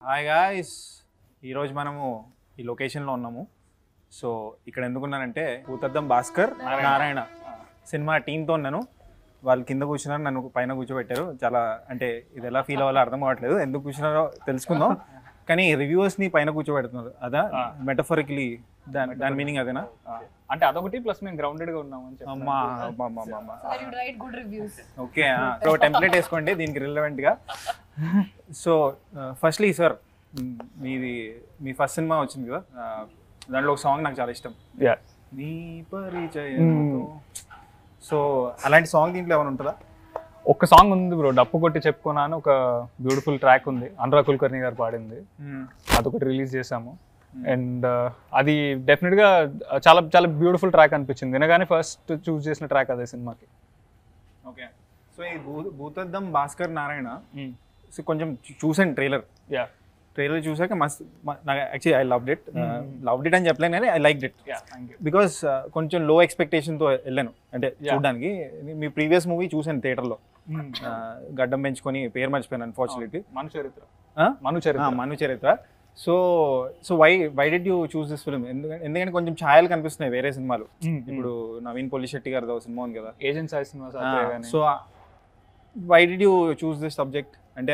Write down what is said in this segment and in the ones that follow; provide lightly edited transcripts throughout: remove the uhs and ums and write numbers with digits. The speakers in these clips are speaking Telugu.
హాయ్ గాయ్స్, ఈరోజు మనము ఈ లొకేషన్లో ఉన్నాము. సో ఇక్కడ ఎందుకున్నానంటే భూతద్దం భాస్కర్ నారాయణ సినిమా టీంతో ఉన్నాను. వాళ్ళు కింద కూర్చున్నారు, నన్ను పైన కూర్చోబెట్టారు. చాలా అంటే ఇది ఎలా ఫీల్ అవ్వాలో అర్థం కావట్లేదు. ఎందుకు కూర్చున్నారో తెలుసుకుందాం. కానీ రివ్యూవర్స్ని పైన కూర్చోబెడుతున్నారు. అదా మెటఫరికలీ దాని మీనింగ్ అదేనా? అంటే అదొకటి ప్లస్ మేము గ్రౌండెడ్గా ఉన్నాము అని ఓకే. సో టెంప్లెట్ వేసుకోండి దీనికి రిలవెంట్గా. సో ఫస్ట్లీ సార్, మీ ఫస్ట్ సినిమా వచ్చింది కదా, దాంట్లో ఒక సాంగ్ నాకు చాలా ఇష్టం, నీ పరిచయం. సో అలాంటి సాంగ్ దీంట్లో ఏమైనా ఉంటుందా? ఒక సాంగ్ ఉంది బ్రో, డప్పు కొట్టి చెప్పుకున్నాను, ఒక బ్యూటిఫుల్ ట్రాక్ ఉంది, అనురాగ్ కుల్కర్ణి గారు పాడింది. అదొకటి రిలీజ్ చేసాము. అండ్ అది డెఫినెట్గా చాలా చాలా బ్యూటిఫుల్ ట్రాక్ అనిపించింది వినగానే. ఫస్ట్ చూస్ చేసిన ట్రాక్ అదే సినిమాకి. ఓకే. సో ఈ భూతద్దం భాస్కర్ నారాయణ సో కొంచెం చూసాను ట్రైలర్. ట్రైలర్ చూసాక మస్త్ నాకు యాక్చువల్లీ ఐ లవ్డ్ ఇట్ అని చెప్పలేను కానీ ఐ లైక్ ఇట్. బికాస్ కొంచెం లో ఎక్స్పెక్టేషన్తో వెళ్ళాను అంటే చూడడానికి. మీ ప్రీవియస్ మూవీ చూసాను థియేటర్లో, గడ్డం పెంచుకొని పేరు మర్చిపోయాను unfortunately. Manu Charitra. So why did you choose this film? ఎందుకంటే కొంచెం ఛాయలు కనిపిస్తున్నాయి వేరే సినిమాలు. ఇప్పుడు నవీన్ పొలిశెట్టి గారితో సినిమా ఉంది కదా, ఏజెంట్ సాయి సినిమా. So why did you choose this subject అంటే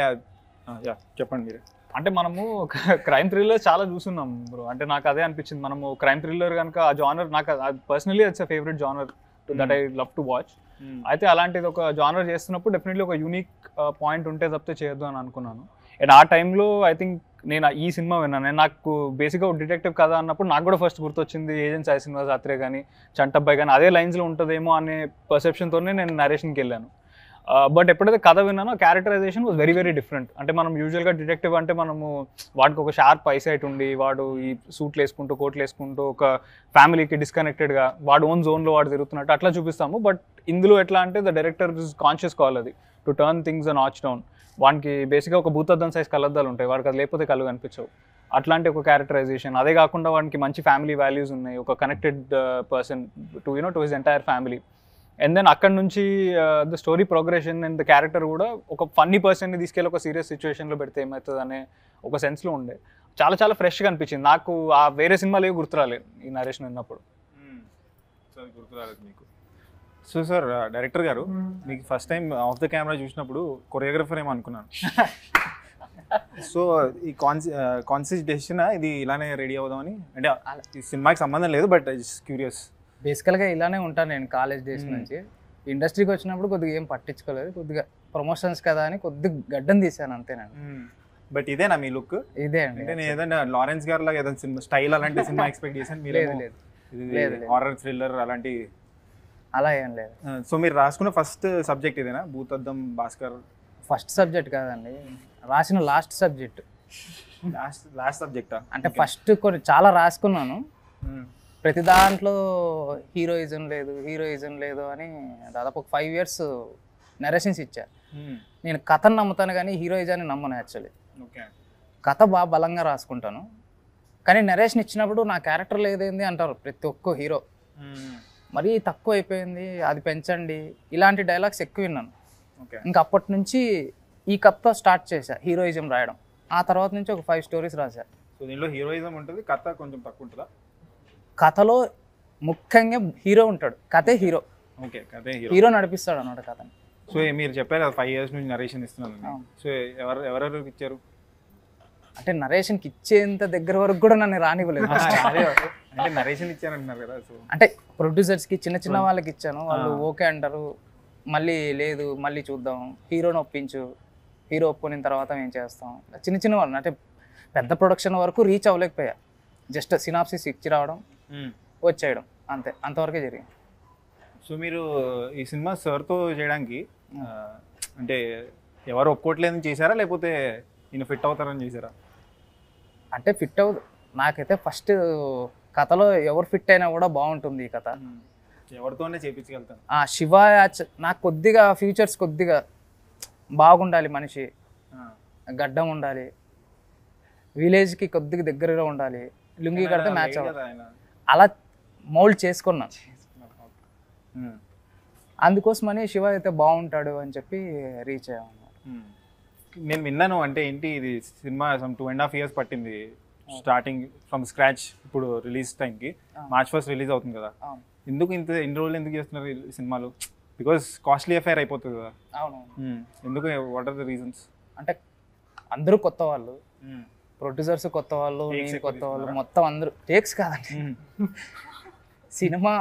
చెప్పండి మీరు. అంటే మనము క్రైమ్ థ్రిల్లర్ చాలా చూస్తున్నాం బ్రో. అంటే నాకు అదే అనిపించింది, మనము క్రైమ్ థ్రిల్లర్ కనుక ఆ జానర్ నాకు personally it's a favourite genre that I love to watch. అయితే అలాంటిది ఒక జానర్ చేస్తున్నప్పుడు డెఫినెట్లీ ఒక యూనిక్ పాయింట్ ఉంటే తప్పితే చేయొద్దు అని అనుకున్నాను. అండ్ ఆ టైంలో ఐ థింక్ నేను ఈ సినిమా విన్నాను. నాకు బేసిక్గా డిటెక్టివ్ కథ అన్నప్పుడు నాకు కూడా ఫస్ట్ గుర్తొచ్చింది ఏజెంట్ సాయి సినిమా సాత్రే కానీ చంటబ్బాయి కానీ అదే లైన్స్లో ఉంటుందేమో అనే పర్సెప్షన్తోనే నేను నరేషన్కి వెళ్ళాను. బట్ ఎప్పుడైతే కథ విన్నానో characterization was very very different. అంటే మనం యూజువల్గా డిటెక్టివ్ అంటే మనము వాడికి ఒక షార్ప్ ఐసైట్ ఉండి వాడు ఈ సూట్లు వేసుకుంటూ కోట్లు వేసుకుంటూ ఒక ఫ్యామిలీకి డిస్కనెక్టెడ్గా వాడు ఓన్ జోన్లో వాడు తిరుగుతున్నట్టు అట్లా చూపిస్తాము. బట్ ఇందులో ఎట్లా అంటే the director is conscious call అది to turn things a notch down. వానికి బేసిక్గా ఒక భూతద్దం సైజ్ కళ్ళద్దాలు ఉంటాయి, వాడికి అది లేకపోతే కళ్ళు కనిపించవు. అట్లాంటి ఒక క్యారెక్టరైజేషన్. అదే కాకుండా వానికి మంచి ఫ్యామిలీ వాల్యూస్ ఉన్నాయి, ఒక connected person to to his entire family. And then అక్కడ నుంచి the story progression and the character కూడా ఒక ఫన్నీ పర్సన్ని తీసుకెళ్ళి ఒక సీరియస్ సిచ్యువేషన్లో పెడితే ఏమవుతుంది అనే ఒక సెన్స్లో ఉండే చాలా చాలా ఫ్రెష్గా అనిపించింది నాకు. ఆ వేరే సినిమాలు ఏవి గుర్తురాలేదు ఈ నరేషన్ విన్నప్పుడు. గుర్తురాలేదు మీకు? సో సార్, డైరెక్టర్ గారు మీకు first time of the camera చూసినప్పుడు కొరియోగ్రఫర్ ఏమో అనుకున్నాను. సో ఈ కాన్షియస్ డెసిషన్ ఇది ఇలానే రెడీ అవుదామని, అంటే ఈ సినిమాకి సంబంధం లేదు బట్ క్యూరియస్. బేసికల్గా ఇలానే ఉంటాను నేను కాలేజ్ డేస్ నుంచి. ఇండస్ట్రీకి వచ్చినప్పుడు కొద్దిగా ఏం పట్టించుకోలేదు, కొద్దిగా ప్రమోషన్స్ కదా అని కొద్దిగా గడ్డం తీసాను అంతేనండి. బట్ ఇదేనా మీ లుక్? ఇదే అండి. అంటే నేను ఏదైనా లారెన్స్ గారు లాగా ఏదైనా సినిమా స్టైల్ అలాంటి సినిమా ఎక్స్పెక్ట్ చేశాను. మీరు హారర్ థ్రిల్లర్ అలాంటి అలా ఏం లేదు. సో మీరు రాసుకున్న ఫస్ట్ సబ్జెక్ట్ ఇదేనా, భూతద్దం భాస్కర్? ఫస్ట్ సబ్జెక్ట్ కాదండి, రాసిన లాస్ట్ సబ్జెక్ట్. లాస్ట్ సబ్జెక్టా? అంటే ఫస్ట్ కొన్ని చాలా రాసుకున్నాను, ప్రతి దాంట్లో హీరోయిజం లేదు అని దాదాపు ఒక 5 years నరేషన్స్ ఇచ్చా. నేను కథను నమ్ముతాను కానీ హీరోయిజాన్ని నమ్మను యాక్చువల్లీ. కథ బాగా బలంగా రాసుకుంటాను కానీ నరేషన్ ఇచ్చినప్పుడు నా క్యారెక్టర్ లేదేంది అంటారు ప్రతి ఒక్క హీరో. మరీ తక్కువ అయిపోయింది, అది పెంచండి, ఇలాంటి డైలాగ్స్ ఎక్కువ విన్నాను. ఇంకా అప్పటి నుంచి ఈ కథతో స్టార్ట్ చేశా హీరోయిజం రాయడం. ఆ తర్వాత నుంచి ఒక 5 stories రాశా. సో దీనిలో హీరోయిజం ఉంటుంది, కథ కొంచెం తక్కువ ఉంటుందా? కథలో ముఖ్యంగా హీరో ఉంటాడు, కథే హీరో. ఓకే, కథే హీరో నడిపిస్తాడు అన్నమాట కథని. సో మీరు చెప్పారు 5 years నుంచి నరేషన్ ఇస్తున్నాను. సో ఎవరెవరు ఇచ్చారు? అంటే నరేషన్కి ఇచ్చేంత దగ్గర వరకు కూడా నన్ను రానివ్వలేదు. అంటే నరేషన్ ఇచ్చానంటున్నారు కదా. సో అంటే ప్రొడ్యూసర్స్కి చిన్న వాళ్ళకి ఇచ్చాను, వాళ్ళు ఓకే అంటారు, మళ్ళీ లేదు మళ్ళీ చూద్దాం, హీరోని ఒప్పించు, హీరో ఒప్పుకున్న తర్వాత మేము చేస్తాం. చిన్న వాళ్ళు అంటే పెద్ద ప్రొడక్షన్ వరకు రీచ్ అవ్వలేకపోయా. జస్ట్ సినాప్సిస్ ఇచ్చి రావడం వచ్చేయడం అంతే, అంతవరకే జరిగింది. సో మీరు ఈ సినిమా సార్తో చేయడానికి అంటే ఎవరు ఒప్పుకోవట్లేదని చేశారా లేకపోతే ఈయన ఫిట్ అవుతారని చేశారా? అంటే ఫిట్ నాకైతే ఫస్ట్ కథలో ఎవరు ఫిట్ అయినా కూడా బాగుంటుంది ఈ కథ, ఎవరితోనే చేయించగలుగుతాను. శివ నాకు కొద్దిగా ఫ్యూచర్స్ కొద్దిగా బాగుండాలి, మనిషి గడ్డం ఉండాలి, విలేజ్కి కొద్దిగా దగ్గరగా ఉండాలి, లుంగి కడితే మ్యాచ్ అవ్వాలి, అలా మౌల్డ్ చేసుకున్నాను. అందుకోసమని శివ అయితే బాగుంటాడు అని చెప్పి రీచ్ అయ్యాము. నేను విన్నాను అంటే ఏంటి ఇది సినిమా 2.5 years పట్టింది స్టార్టింగ్ ఫ్రమ్ స్క్రాచ్ ఇప్పుడు రిలీజ్ టైంకి March 1st రిలీజ్ అవుతుంది కదా. ఎందుకు ఇన్ని రోజులు ఎందుకు చేస్తున్నారు ఈ సినిమాలు? బికాస్ కాస్ట్లీ అఫైర్ అయిపోతుంది కదా. అవును. ఎందుకు, వాట్ ఆర్ ద రీజన్స్? అంటే అందరూ కొత్త వాళ్ళు, ప్రొడ్యూసర్స్ కొత్త వాళ్ళు, నేను కొత్త వాళ్ళు, మొత్తం అందరూ టేక్స్ కాదండి. సినిమా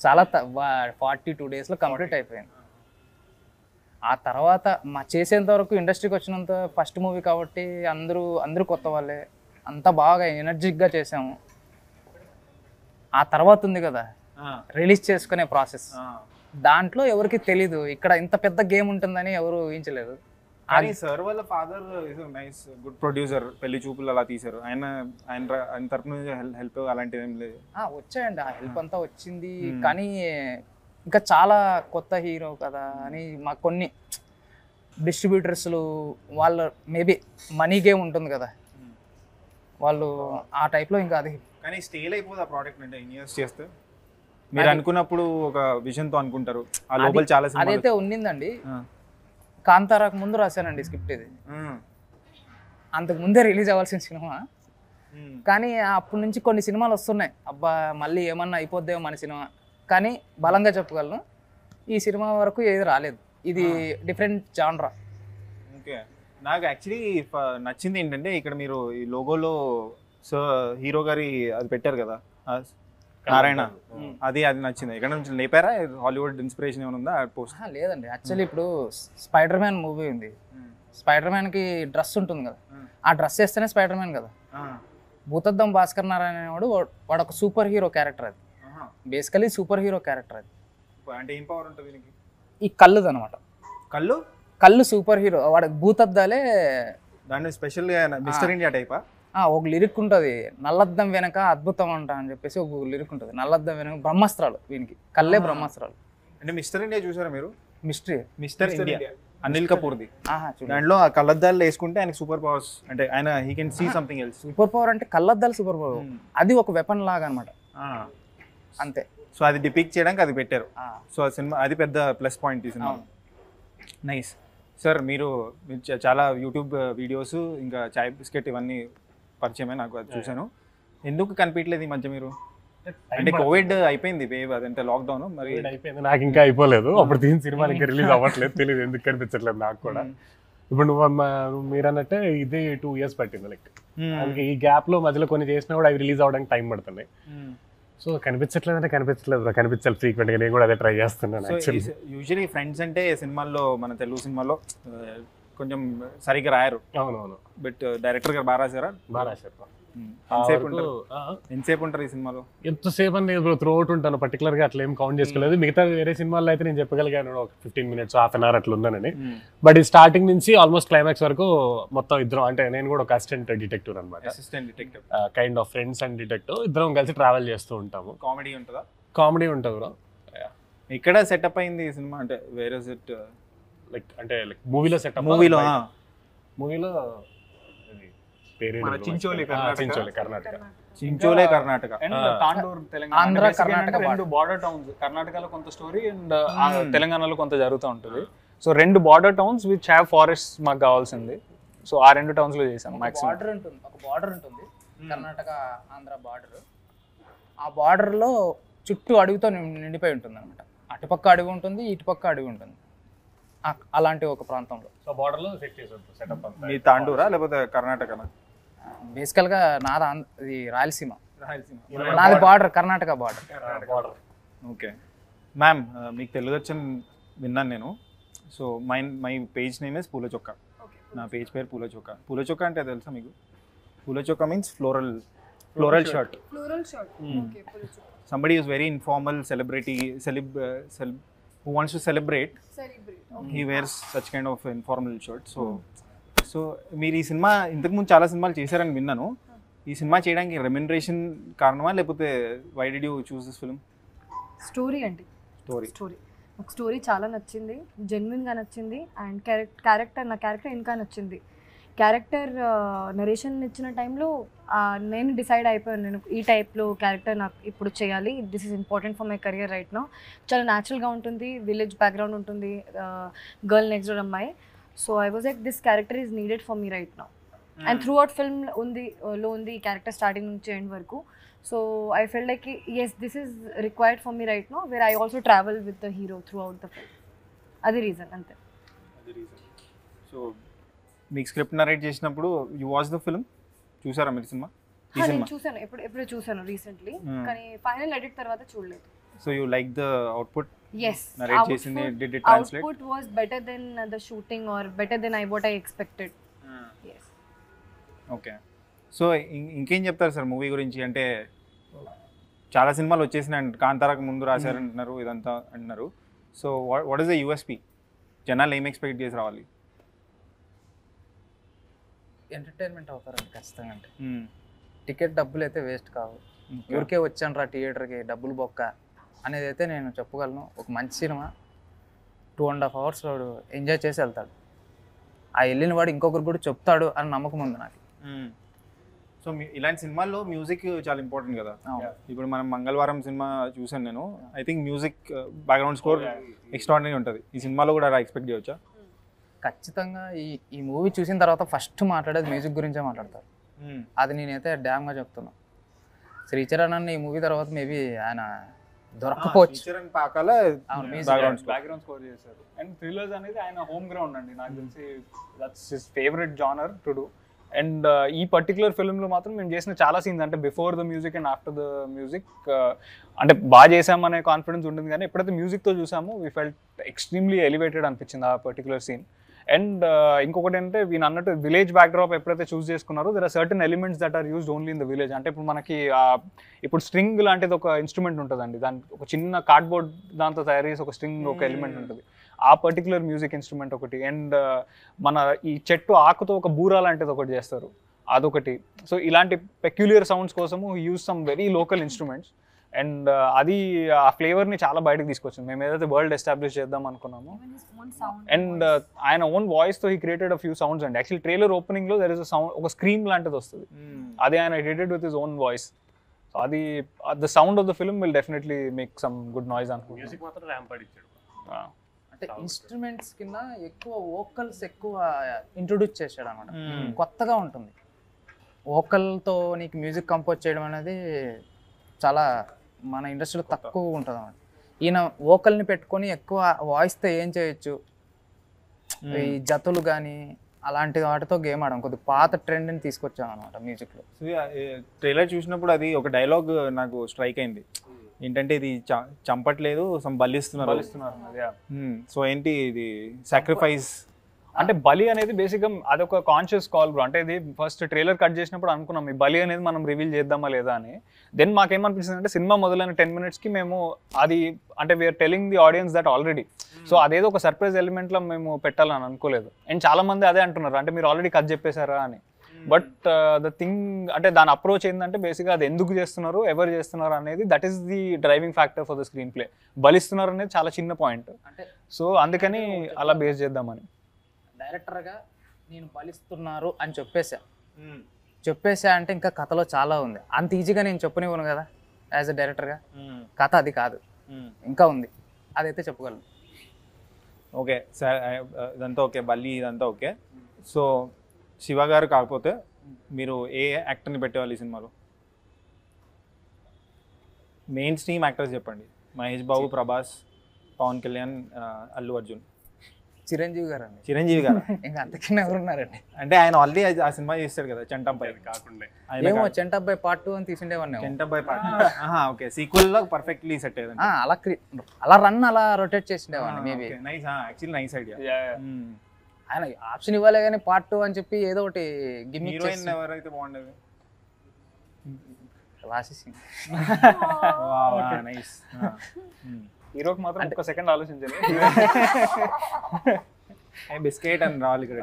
చాలా 42 daysలో కంప్లీట్ అయిపోయింది. ఆ తర్వాత చేసేంత వరకు ఇండస్ట్రీకి వచ్చినంత ఫస్ట్ మూవీ కాబట్టి అందరూ కొత్త వాళ్ళే, అంతా బాగా ఎనర్జిక్గా చేసాము. ఆ తర్వాత ఉంది కదా రిలీజ్ చేసుకునే ప్రాసెస్, దాంట్లో ఎవరికి తెలీదు ఇక్కడ ఇంత పెద్ద గేమ్ ఉంటుందని ఎవరు ఊహించలేదు. కానీ సార్ వాళ్ళ father is nice good producer, పెళ్లి చూపులు అలా తీశారు. ఆయన తరపు నుంచి హెల్ప్ అలాంటిది ఏం లేదు. వచ్చాయండి, ఆ హెల్ప్ అంతా వచ్చింది. కానీ ఇంకా చాలా కొత్త హీరో కదా అని మాకు కొన్ని డిస్ట్రిబ్యూటర్స్లు వాళ్ళ మేబీ మనీ గేమ్ ఉంటుంది కదా, వాళ్ళు ఆ టైప్లో ఇంకా అది. కానీ స్టేల్ అయిపోదు ఆ ప్రోడక్ట్ అంటే ఇన్వెస్ట్ చేస్తే. మీరు అనుకున్నప్పుడు ఒక విజన్తో అనుకుంటారు, ఆ లోపల చాలా అదైతే ఉన్నిందండి. కాంతారాకు ముందు రాశానండి స్క్రిప్ట్, ఇది అంతకు ముందే రిలీజ్ అవ్వాల్సిన సినిమా. కానీ అప్పటి నుంచి కొన్ని సినిమాలు వస్తున్నాయి, అబ్బా మళ్ళీ ఏమన్నా అయిపోద్దేమో మన సినిమా, కానీ బలంగా చెప్పగలను ఈ సినిమా వరకు ఏది రాలేదు. ఇది డిఫరెంట్ జాన్రా. ఓకే, నాకు యాక్చువల్లీ నచ్చింది ఏంటంటే ఇక్కడ మీరు ఈ లోగోలో హీరో గారి అది పెట్టారు కదా నారాయణ, అది నచ్చింది. ఇక్కడ నుంచి లేపారా? హాలీవుడ్ ఇన్స్పిరేషన్ ఏమైనా ఉందా పోస్ట్? లేదండి, యాక్చువల్లీ ఇప్పుడు స్పైడర్ మ్యాన్ మూవీ ఉంది, స్పైడర్ మ్యాన్కి డ్రెస్ ఉంటుంది కదా, ఆ డ్రెస్ వేస్తేనే స్పైడర్ మ్యాన్ కదా. భూతద్దం భాస్కర్ నారాయణ వాడు ఒక సూపర్ హీరో క్యారెక్టర్, అది బేసికలీ సూపర్ హీరో క్యారెక్టర్. అది అంటే ఏం పవర్ ఉంటుంది దీనికి? ఈ కళ్ళుది అనమాట. కళ్ళు సూపర్ హీరో, వాడు భూతద్దాలే. దాన్ని స్పెషల్గా మిస్టర్ ఇండియా టైపా? ఒక లిరిక్ ఉంటుంది, నల్లద్దం వెనక అద్భుతం అంట అని చెప్పేసి ఒక లిరిక్ ఉంటుంది. నల్లద్దం వెనక బ్రహ్మాస్త్రాలు, వీనికి కళ్ళే బ్రహ్మాస్త్రాలు. అంటే మిస్టర్ ఇండియా చూసారా మీరు? మిస్టర్ ఇండియా అనిల్ కపూర్ది. దాంట్లో ఆ కళ్ళద్దాలు వేసుకుంటే ఆయనకి సూపర్ పవర్స్, అంటే ఆయన he can see something else. Super power అంటే కళ్ళద్దాలు సూపర్ పవర్, అది ఒక వెపన్ లాగా అనమాట, అంతే. సో అది డిపిక్ట్ చేయడానికి అది పెట్టారు. సో ఆ సినిమా అది పెద్ద ప్లస్ పాయింట్ ఈ సినిమా. Nice sir. మీరు చాలా యూట్యూబ్ వీడియోస్ ఇంకా చాయ్ బిస్కెట్ ఇవన్నీ పరిచయమే, నాకు అది చూశాను. ఎందుకు కనిపించలేదు ఈ మధ్య మీరు? అంటే కోవిడ్ అయిపోయింది వేవ్, అదంటే లాక్డౌన్ మరి అయిపోయింది, నాకు ఇంకా అయిపోలేదు. అప్పుడు దీని సినిమాలు ఇంకా రిలీజ్ అవ్వట్లేదు, తెలియదు ఎందుకు కనిపించట్లేదు నాకు కూడా. ఇప్పుడు మీరు అన్నట్టే ఇదే 2 years పట్టింది. లైక్ ఈ గ్యాప్ లో మధ్యలో కొన్ని చేసినా కూడా అవి రిలీజ్ అవ్వడానికి టైం పడుతున్నాయి. సో కనిపించట్లేదు అంటే కనిపించలేదు, కనిపించాలి ఫ్రీక్వెంట్ గా. నేను కూడా అదే ట్రై చేస్తున్నాను. యూజువల్లీ ఫ్రెండ్స్ అంటే సినిమాల్లో, మన తెలుగు సినిమాల్లో కొంచెం సరిగ్గా రాయరు. అవునవును, బట్ డైరెక్టర్ గారు బాగా రాశారా? బాగా రాశారు. ఎంతసేపు ఉంటారు ఈ సినిమాలో? ఎంతసేపు అని నేను త్రూ అవుట్ ఉంటాను, పర్టికులర్ గా అట్లా ఏం కౌంట్ చేసుకోలేదు. మిగతా వేరే సినిమాల్లో అయితే నేను చెప్పగలిగాను ఒక 15 minutes, half an hour అట్లా ఉందని. బట్ ఈ స్టార్టింగ్ నుంచి ఆల్మోస్ట్ క్లైమాక్స్ వరకు మొత్తం ఇద్దరం, అంటే నేను కూడా ఒక అసిస్టెంట్ డిటెక్టివ్ అనమాట, kind of friends and detective, ఇద్దరం కలిసి ట్రావెల్ చేస్తూ ఉంటాము. కామెడీ ఉంటుందా? కామెడీ ఉంటుంది బ్రో. ఇక్కడ సెటప్ అయింది ఈ సినిమా అంటే వేరే సెట్, లైక్ అంటే లైక్ మూవీలో సెటప్, మూవీలో చించోలి కర్ణాటక, అండ్ తాండూర్ తెలంగాణ, రెండు బార్డర్ టౌన్స్. కర్ణాటకలో కొంత స్టోరీ అండ్ తెలంగాణలో కొంత జరుగుతూ ఉంటుంది. So 2 border towns which have forest మాకు కావాల్సింది. సో ఆ 2 towns లో చేసాం. బార్డర్ ఉంటుంది, ఒక బార్డర్ ఉంటుంది, కర్ణాటక ఆంధ్ర బార్డర్. ఆ బార్డర్లో చుట్టూ అడవితో నిండిపోయి ఉంటుంది అనమాట. అటుపక్క అడవి ఉంటుంది, ఇటుపక్క అడవి ఉంటుంది, అలాంటి ఒక ప్రాంతంలో. సో బార్డర్ లో సెట్ చేసాం సెటప్ అంతా. మీ తాండూరా లేకపోతే కర్ణాటకనా? బేసికల్గా నాది రాయలసీమ, నాది border, Karnataka border. Okay ma'am, మీకు తెలుగు వచ్చని విన్నాను నేను. So my page name is పూల చొక్క. నా పేజ్ పేరు పూల చొక్క. పూల చొక్క అంటే తెలుసా మీకు? పూల చొక్క means floral shirt. Somebody who's very informal celebrity, who wants to celebrate. He wears such kind of informal shirt. So మీరు ఈ సినిమా ఇంతకుముందు చాలా సినిమాలు చేశారని విన్నాను. ఈ సినిమా చేయడానికి రెమ్యునరేషన్ కారణమా, లేకపోతే why did you choose this film? Story అండి, నాకు స్టోరీ చాలా నచ్చింది, జెన్యున్గా నచ్చింది. అండ్ నా క్యారెక్టర్ ఇంకా నచ్చింది. క్యారెక్టర్ నరేషన్ ఇచ్చిన టైంలో నేను డిసైడ్ అయిపోయాను, నేను ఈ టైప్లో క్యారెక్టర్ నాకు ఇప్పుడు చేయాలి, this is important for my career right now. చాలా న్యాచురల్గా ఉంటుంది, విలేజ్ బ్యాక్గ్రౌండ్ ఉంటుంది, గర్ల్ నెక్స్ట్ డోర్ అమ్మాయి. So I was like this character is needed for me right now and through film లో ఉంది ఈ క్యారెక్టర్ స్టార్టింగ్ నుంచి ఎండ్ వరకు. So I felt like as this is required for me right now where I also travel with the hero through the film. అది రీజన్ అంతే. సో మీకు స్క్రిప్ట్ నరేట్ చేసినప్పుడు యూ వాచ్ ద ఫిల్మ్, చూసారా మీరు సినిమా? నేను చూసాను, ఎప్పుడే చూసాను రీసెంట్లీ, కానీ ఫైనల్ ఎడిట్ తర్వాత చూడలేదు. So you like the output? Yes, narrate చేసింది did it translate? output was better than the shooting or better than what I expected. Yes. Okay. So ఇంకేం చెప్తారు సార్ మూవీ గురించి? అంటే చాలా సినిమాలు వచ్చేసినాయి, కాంతారాకు ముందు రాశారు అంటున్నారు, ఇదంతా అంటున్నారు. So what is the USP? జనాలు ఏం ఎక్స్పెక్ట్ చేసి రావాలి? ఎంటర్టైన్మెంట్ అవుతారండి ఖచ్చితంగా. అంటే టికెట్ డబ్బులు అయితే వేస్ట్ కావు. ఊరికే వచ్చాను రా థియేటర్కి డబ్బులు బొక్క అనేది అయితే నేను చెప్పగలను. ఒక మంచి సినిమా 2.5 hours వాడు ఎంజాయ్ చేసి వెళ్తాడు. ఆ వెళ్ళిన వాడు ఇంకొకరు కూడా చెప్తాడు అని నమ్మకం ఉంది నాకు. సో ఇలాంటి సినిమాల్లో మ్యూజిక్ చాలా ఇంపార్టెంట్ కదా. ఇప్పుడు మనం మంగళవారం సినిమా చూసాను నేను. I think music background score extraordinary ఉంటుంది. ఈ సినిమాలో కూడా అలా ఎక్స్పెక్ట్ చేయవచ్చా? ఖచ్చితంగా ఈ మూవీ చూసిన తర్వాత ఫస్ట్ మాట్లాడేది మ్యూజిక్ గురించే మాట్లాడతారు. అది నేనైతే డ్యామ్గా చెప్తున్నా. శ్రీచరణ్ అన్న ఈ మూవీ తర్వాత మేబీ ఆయన దొరకపోవచ్చు. బ్యాక్గ్రౌండ్ స్కోర్ చేశారు. అండ్ థ్రిల్లర్స్ అనేది ఆయన హోమ్ గ్రౌండ్ అండి, నాకు తెలిసి that's his favourite genre to do. And ఈ పర్టికులర్ ఫిల్మ్లో మాత్రం మేము చేసిన చాలా సీన్స్ అంటే before the music and after the music అంటే బాగా చేసామనే కాన్ఫిడెన్స్ ఉంటుంది. కానీ ఎప్పుడైతే మ్యూజిక్తో చూసామో వీ ఫెల్ట్ ఎక్స్ట్రీమ్లీ ఎలివేటెడ్ అనిపించింది ఆ పర్టికులర్ సీన్. అండ్ ఇంకొకటి అంటే వీళ్ళు అన్నట్టు విలేజ్ బ్యాక్డ్రాప్ ఎప్పుడైతే చూస్ చేసుకున్నారో there are certain elements that are used only in the village. అంటే ఇప్పుడు మనకి ఇప్పుడు స్ట్రింగ్ లాంటిది ఒక ఇన్స్ట్రుమెంట్ ఉంటుందండి, దానికి ఒక చిన్న కార్డ్బోర్డ్ దాంతో తయారు చేసి ఒక స్ట్రింగ్ ఒక ఎలిమెంట్ ఉంటుంది, ఆ పర్టికులర్ మ్యూజిక్ ఇన్స్ట్రుమెంట్ ఒకటి. అండ్ మన ఈ చెట్టు ఆకుతో ఒక బూరా లాంటిది ఒకటి చేస్తారు, అదొకటి. సో ఇలాంటి పెక్యులియర్ సౌండ్స్ కోసము use some very local instruments. And అది ఆ ఫ్లేవర్ని చాలా బయటకు తీసుకొచ్చింది. మేము ఏదైతే వరల్డ్ ఎస్టాబ్లిష్ చేద్దాం అనుకున్నాము. అండ్ ఆయన ఓన్ వాయిస్తో he created a few sounds అండి. యాక్చువల్లీ ట్రైలర్ ఓపెనింగ్లో దెర్ ఇస్ అ సౌండ్, ఒక స్క్రీమ్ లాంటిది వస్తుంది, అది ఆయన created with his own voice. So అది the sound of the film will definitely make some good noise అనుకుంటున్నాను. అంటే ఇన్స్ట్రుమెంట్స్ కింద ఎక్కువ వోకల్స్ ఎక్కువ ఇంట్రొడ్యూస్ చేశాడు అనమాట. కొత్తగా ఉంటుంది. వోకల్తో నీకు మ్యూజిక్ కంపోజ్ చేయడం అనేది చాలా మన ఇండస్ట్రీలో తక్కువ ఉంటుంది అన్నమాట. ఈయన వోకల్ని పెట్టుకొని ఎక్కువ వాయిస్తో ఏం చేయొచ్చు, ఈ జతులు కానీ అలాంటి వాటితో గేమ్ ఆడడం కొద్దిగా పాత ట్రెండ్ని తీసుకొచ్చాం అనమాట మ్యూజిక్లో. ట్రైలర్ చూసినప్పుడు అది ఒక డైలాగ్ నాకు స్ట్రైక్ అయింది. ఏంటంటే ఇది చంపట్లేదు, బలిస్తున్నారు. సో ఏంటి ఇది? సాక్రిఫైస్ అంటే బలి అనేది బేసిక్గా అదొక కాన్షియస్ కాల్ బ్రో. అంటే ఇది ఫస్ట్ ట్రైలర్ కట్ చేసినప్పుడు అనుకున్నాం ఈ బలి అనేది మనం రివీల్ చేద్దామా లేదా అని. దెన్ మాకేమనిపిస్తుంది అంటే సినిమా మొదలైన 10 minutesకి మేము అది అంటే we're telling the audience that already. So అదేదో ఒక సర్ప్రైజ్ ఎలిమెంట్లో మేము పెట్టాలని అనుకోలేదు. అండ్ చాలా మంది అదే అంటున్నారు, అంటే మీరు ఆల్రెడీ కట్ చెప్పేశారా అని. బట్ ద థింగ్ అంటే దాని అప్రోచ్ ఏంటంటే బేసిక్గా అది ఎందుకు చేస్తున్నారు, ఎవరు చేస్తున్నారు అనేది that is the driving factor for the screenplay. బలిస్తున్నారు అనేది చాలా చిన్న పాయింట్. సో అందుకని అలా బేస్ చేద్దామని. డైరెక్టర్గా నేను బలిస్తున్నారు అని చెప్పేసా అంటే ఇంకా కథలో చాలా ఉంది. అంత ఈజీగా నేను చెప్పనివ్వను కదా యాజ్ అ డైరెక్టర్గా. కథ అది కాదు, ఇంకా ఉంది, అదైతే చెప్పగలను. ఓకే సార్, ఇదంతా ఓకే, బల్లి ఇదంతా ఓకే. సో శివ గారు కాకపోతే మీరు ఏ యాక్టర్ని పెట్టేవాళ్ళు ఈ సినిమాలో? మెయిన్ స్ట్రీమ్ యాక్టర్స్ చెప్పండి. మహేష్ బాబు, ప్రభాస్, పవన్ కళ్యాణ్, అల్లు అర్జున్. చిరంజీవి గారు అండి. చిరంజీవి గారు ఇంకా అంతకన్నా ఎవరు ఉన్నారండి? అంటే ఆయన ఆల్రెడీ ఆ సినిమా చేస్తాడు కదా చంటబ్బాయి కాకుండా. ఏమో చంటబ్బాయి పార్ట్ 2 అని తీసిండేవాడిని. చంటబ్బాయి పార్ట్ ఓకే, సీక్వెల్ లో పర్ఫెక్ట్లీ సెట్ అయ్యేది. అలా రన్ అలా రొటేట్ చేసిండేవాడిని. Maybe nice, actually nice idea. ఆయన ఆప్షన్ ఇవ్వాలి కానీ పార్ట్ 2 అని చెప్పి ఏదో ఒకటి గిమ్మిక్. హీరోయిన్ ఎవరైతే బాగుండేది? రాశి సింగ్. నైస్. హీరోకి మాత్రం ఒక సెకండ్ ఆలోచించాలి. బిస్కెట్ అని రావాలి ఇక్కడ.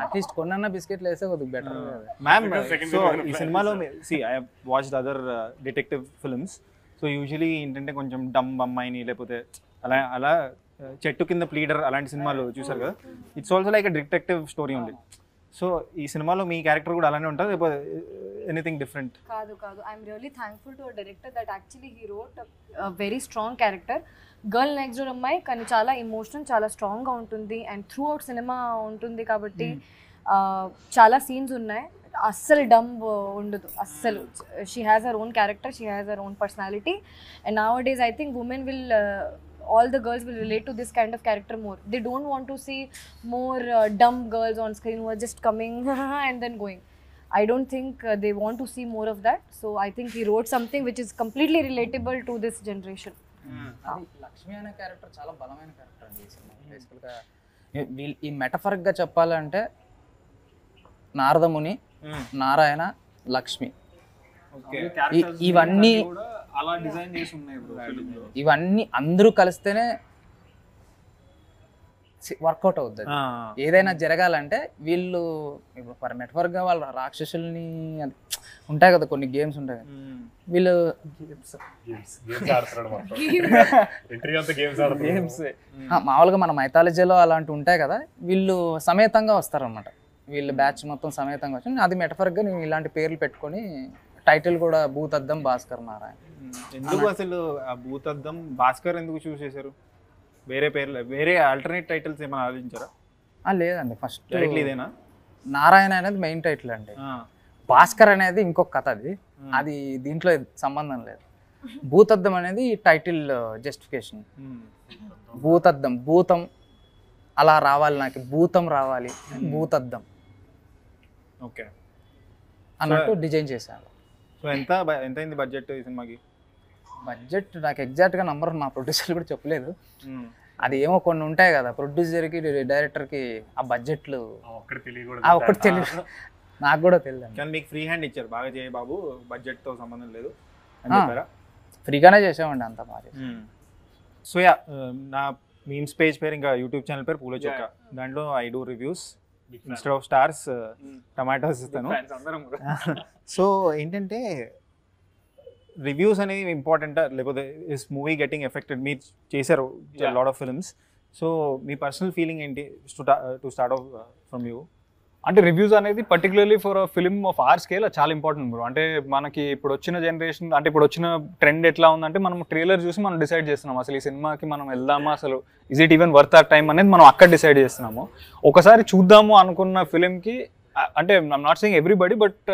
అట్లీస్ట్ కొన్న బిస్కెట్లు వేస్తే కొద్దిగా బెటర్. మ్యామ్, సో ఈ సినిమాలో I watched other detective films. So usually ఏంటంటే కొంచెం డమ్ అమ్మాయిని లేకపోతే అలా చెట్టు కింద ప్లీడర్ అలాంటి సినిమాలు చూసారు కదా. It's also like detective story ఉంది. సో ఈ సినిమాలో మీ క్యారెక్టర్ కూడా అలానే ఉంటుంది, లేకపోతే ఎనీథింగ్ డిఫరెంట్? కాదు I'm really thankful to director that actually he wrote very strong character. Girl next door అమ్మాయి కానీ చాలా ఎమోషనల్, చాలా స్ట్రాంగ్గా ఉంటుంది అండ్ త్రూ అవుట్ సినిమా ఉంటుంది కాబట్టి చాలా సీన్స్ ఉన్నాయి. అస్సలు డంబ్ ఉండదు అస్సలు. She has her own character, she has her own personality and now days I think women will all the girls will relate to this kind of character more. They don't want to see more dumb girls on screen who are just coming and then going. I don't think they want to see more of that. So I think he wrote something which is completely relatable to this generation. Lakshmi అనే క్యారెక్టర్ చాలా బలమైన క్యారెక్టర్ అండి ఈ సినిమా. బేసికల్గా ఈ మెటఫరిక్గా చెప్పాలంటే నారదముని, నారాయణ, లక్ష్మి, ఇవన్నీ అలా డిజైన్ చేసి ఉన్నాయి బ్రో. ఇవన్నీ అందరూ కలిస్తేనే వర్కౌట్ అవుతుంది. ఏదైనా జరగాలంటే వీళ్ళు ఇప్పుడు మెటఫర్గా వాళ్ళ రాక్షసుల్ని ఉంటాయి కదా, కొన్ని గేమ్స్ ఉంటాయి కదా, వీళ్ళు మామూలుగా మన మైథాలజీలో అలాంటివి ఉంటాయి కదా, వీళ్ళు సమేతంగా వస్తారనమాట. వీళ్ళు బ్యాచ్ మొత్తం సమేతంగా వచ్చి అది మెటఫర్గా నేను ఇలాంటి పేర్లు పెట్టుకొని టైటిల్ కూడా భూతద్దం భాస్కర్ నారాయణ. ఎందుకు అసలు ఆ భూతద్దం భాస్కర్ ఎందుకు చూస్ చేశారు? వేరే పేర్లు, వేరే ఆల్టర్నేట్ టైటిల్స్ ఏమైనా ఆలోచించారా? లేదండి, ఫస్ట్ డైరెక్ట్లీ ఇదేనా? నారాయణ అనేది మెయిన్ టైటిల్ అండి. భాస్కర్ అనేది ఇంకొక కథ, అది దీంట్లో సంబంధం లేదు. భూతద్దం అనేది టైటిల్ జస్టిఫికేషన్. భూతద్దం, భూతం అలా రావాలి, నాకు భూతం రావాలి, భూతద్దం ఓకే అన్నట్టు డిజైన్ చేశాను. సో ఎంత అయింది బడ్జెట్ ఈ సినిమాకి? బడ్జెట్ నాకు ఎగ్జాక్ట్గా నంబర్ మా ప్రొడ్యూసర్ కూడా చెప్పలేదు. అది ఏమో కొన్ని ఉంటాయి కదా ప్రొడ్యూసర్కి డైరెక్టర్కి ఆ బడ్జెట్లు ఒక్కటి తెలియదు, నాకు కూడా తెలియదు. కానీ మీకు ఫ్రీ హ్యాండ్ ఇచ్చారు, బాగా చేయ బాబు, బడ్జెట్తో సంబంధం లేదు అని చెప్పారా? ఫ్రీగానే చేసామండి, అంత బాగా. సో యా, నా మీమ్స్ పేజ్ పేరు ఇంకా యూట్యూబ్ ఛానల్ పేరు పూల చొక్క. దాంట్లో I do reviews, instead of stars tomatoes ఇస్తాను. సో ఏంటంటే రివ్యూస్ అనేవి ఇంపార్టెంటా లేకపోతే ఇస్ మూవీ గెటింగ్ ఎఫెక్టెడ్? మీరు చేశారు లాట్ ఆఫ్ ఫిల్మ్స్, సో మీ పర్సనల్ ఫీలింగ్ ఏంటి to start off from you? అంటే రివ్యూస్ అనేది particularly for film of our scale చాలా ఇంపార్టెంట్ బ్రో. అంటే మనకి ఇప్పుడు వచ్చిన జనరేషన్, అంటే ఇప్పుడు వచ్చిన ట్రెండ్ ఎట్లా ఉందంటే మనం ట్రైలర్ చూసి మనం డిసైడ్ చేస్తున్నాం అసలు ఈ సినిమాకి మనం వెళ్దామా, అసలు is it even worth our time అనేది మనం అక్కడ డిసైడ్ చేస్తున్నాము. ఒకసారి చూద్దాము అనుకున్న ఫిలింకి, అంటే I'm not saying everybody, but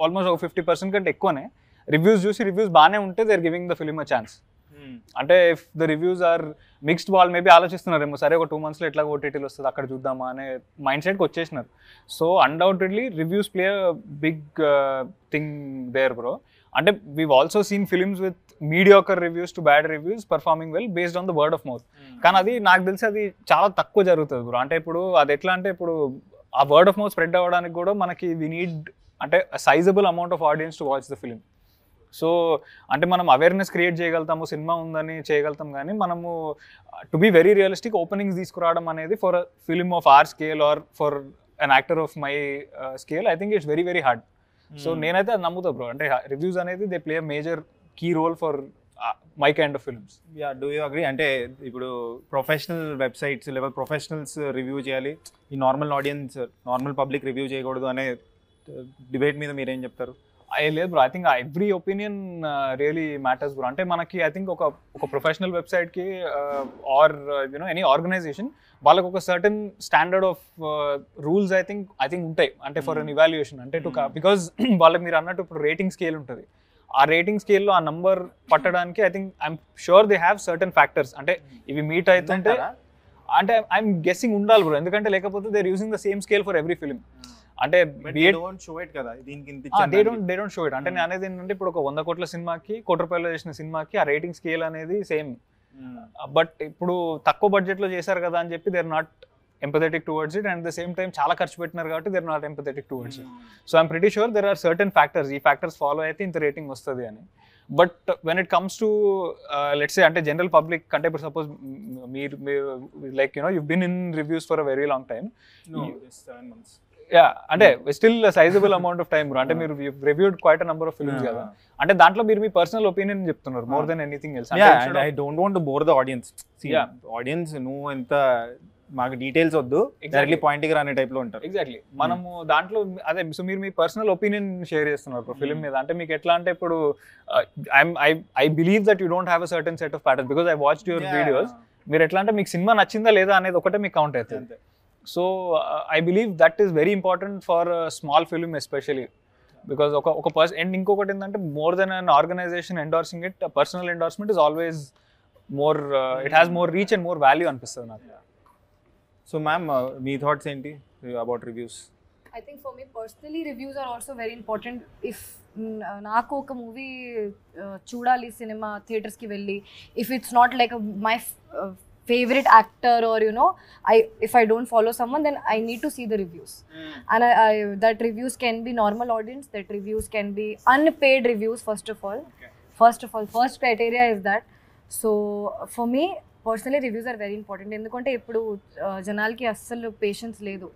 almost ఒక 50% కంటే ఎక్కువనే రివ్యూస్ చూసి రివ్యూస్ బాగానే ఉంటే they are giving the film a chance. అంటే if the reviews are mixed, వాళ్ళు మేబీ ఆలోచిస్తున్నారేమో సరే ఒక 2 monthsలో ఎట్లా ఓటీటీలు వస్తుంది అక్కడ చూద్దామా అనే మైండ్ సెట్కి వచ్చేసినారు. So undoubtedly reviews play a big thing there bro. అంటే we've also seen films with mediocre reviews to bad reviews performing well based on the word of mouth. కానీ అది నాకు తెలిసి అది చాలా తక్కువ జరుగుతుంది బ్రో. అంటే ఇప్పుడు అది ఎట్లా అంటే ఇప్పుడు ఆ వర్డ్ ఆఫ్ మౌత్ స్ప్రెడ్ అవ్వడానికి కూడా మనకి వి నీడ్ అంటే sizeable amount of audience to watch the film. So అంటే మనం అవేర్నెస్ క్రియేట్ చేయగలుగుతాము, సినిమా ఉందని చేయగలుగుతాం, కానీ మనము to be very realistic openings తీసుకురావడం అనేది for a film of our scale or for an actor of my scale I think it's very very hard. So నేనైతే అది నమ్ముతా బ్రో. అంటే రివ్యూస్ అనేది they play major key role for my kind of films. Yeah, do you agree? అంటే ఇప్పుడు ప్రొఫెషనల్ వెబ్సైట్స్ లేదా ప్రొఫెషనల్స్ రివ్యూ చేయాలి, ఈ normal audience, normal public review చేయకూడదు అనే డిబేట్ మీద మీరేం చెప్తారు? లేదు bro, I think every opinion really matters bro. అంటే మనకి ఐ థింక్ ఒక ప్రొఫెషనల్ వెబ్సైట్కి ఆర్ యూనో ఎనీ ఆర్గనైజేషన్ వాళ్ళకి ఒక certain standard of rules I think ఉంటాయి. అంటే ఫర్ అన్ ఇవాల్యుయేషన్, అంటే బికాజ్ వాళ్ళకి మీరు అన్నట్టు ఇప్పుడు రేటింగ్ స్కేల్ ఉంటుంది. ఆ రేటింగ్ స్కేల్లో ఆ నంబర్ పట్టడానికి I think I'm sure they have certain factors. అంటే ఇవి మీట్ అవుతుంటే అంటే ఐఎమ్ గెస్సింగ్ ఉండాలి బ్రో, ఎందుకంటే లేకపోతే they are using the same scale for every film. అంటే దే డోంట్ షో ఇట్. అంటే నేను అనేది ఏంటంటే ఇప్పుడు ఒక 100 కోట్ల సినిమాకి, 1 కోటి రూపాయలు చేసిన సినిమాకి ఆ రేటింగ్ స్కేల్ అనేది సేమ్. బట్ ఇప్పుడు తక్కువ బడ్జెట్ లో చేశారు కదా అని చెప్పి they are not empathetic towards it, and the same time చాలా ఖర్చు పెట్టినారు కాబట్టి they are not empathetic towards it. So I'm pretty sure there are certain factors, ఈ ఫ్యాక్టర్స్ ఫాలో అయితే ఇంత రేటింగ్ వస్తుంది అని. But when it comes to let's say అంటే జనరల్ పబ్లిక్, అంటే ఇప్పుడు సపోజ్ మీరు like you know you been in reviews for a very long time. Yeah, అంటే still sizable amount of time. అంటే మీరు reviewed quite a number of films కదా, అంటే దాంట్లో మీరు మీ పర్సనల్ ఒపీనియన్ చెప్తున్నారు more than anything else. I don't want to bore the audience. Audience నువ్వు ఎంత మాకు డీటెయిల్స్ వద్దు, డైరెక్ట్లీ పాయింట్ కి రానే టైప్ లో ఉంటారు. ఎగ్జాక్ట్లీ. మనము దాంట్లో అదే సో మీరు మీ పర్సనల్ ఒపీనియన్ షేర్ చేస్తున్నారు ఫిల్మ్ మీద. అంటే మీకు ఎట్లా అంటే ఇప్పుడు I believe that you don't have a certain set of patterns because I watched your videos. మీరు ఎట్లా అంటే మీకు సినిమా నచ్చిందా లేదా అనేది ఒకటే మీకు కౌంట్ అవుతుంది. So I believe that is very important for small film especially because ఒక పర్సన్. అండ్ ఇంకొకటి ఏంటంటే more than an organization endorsing it, personal endorsement is always more, it has more reach and more value అనిపిస్తుంది నాకు. సో మ్యామ్ మీ థాట్స్ ఏంటి about reviews? I think for me personally reviews are also very important. If నాకు ఒక మూవీ చూడాలి సినిమా థియేటర్స్కి వెళ్ళి, if it's not like my favorite actor or you know, if I don't follow someone, then I need to see the reviews. And that reviews can be normal audience, that reviews can be unpaid reviews first of all. First criteria is that. So for me personally reviews are very important. ఎందుకంటే ఇప్పుడు జనాలకి అస్సలు పేషెన్స్ లేదు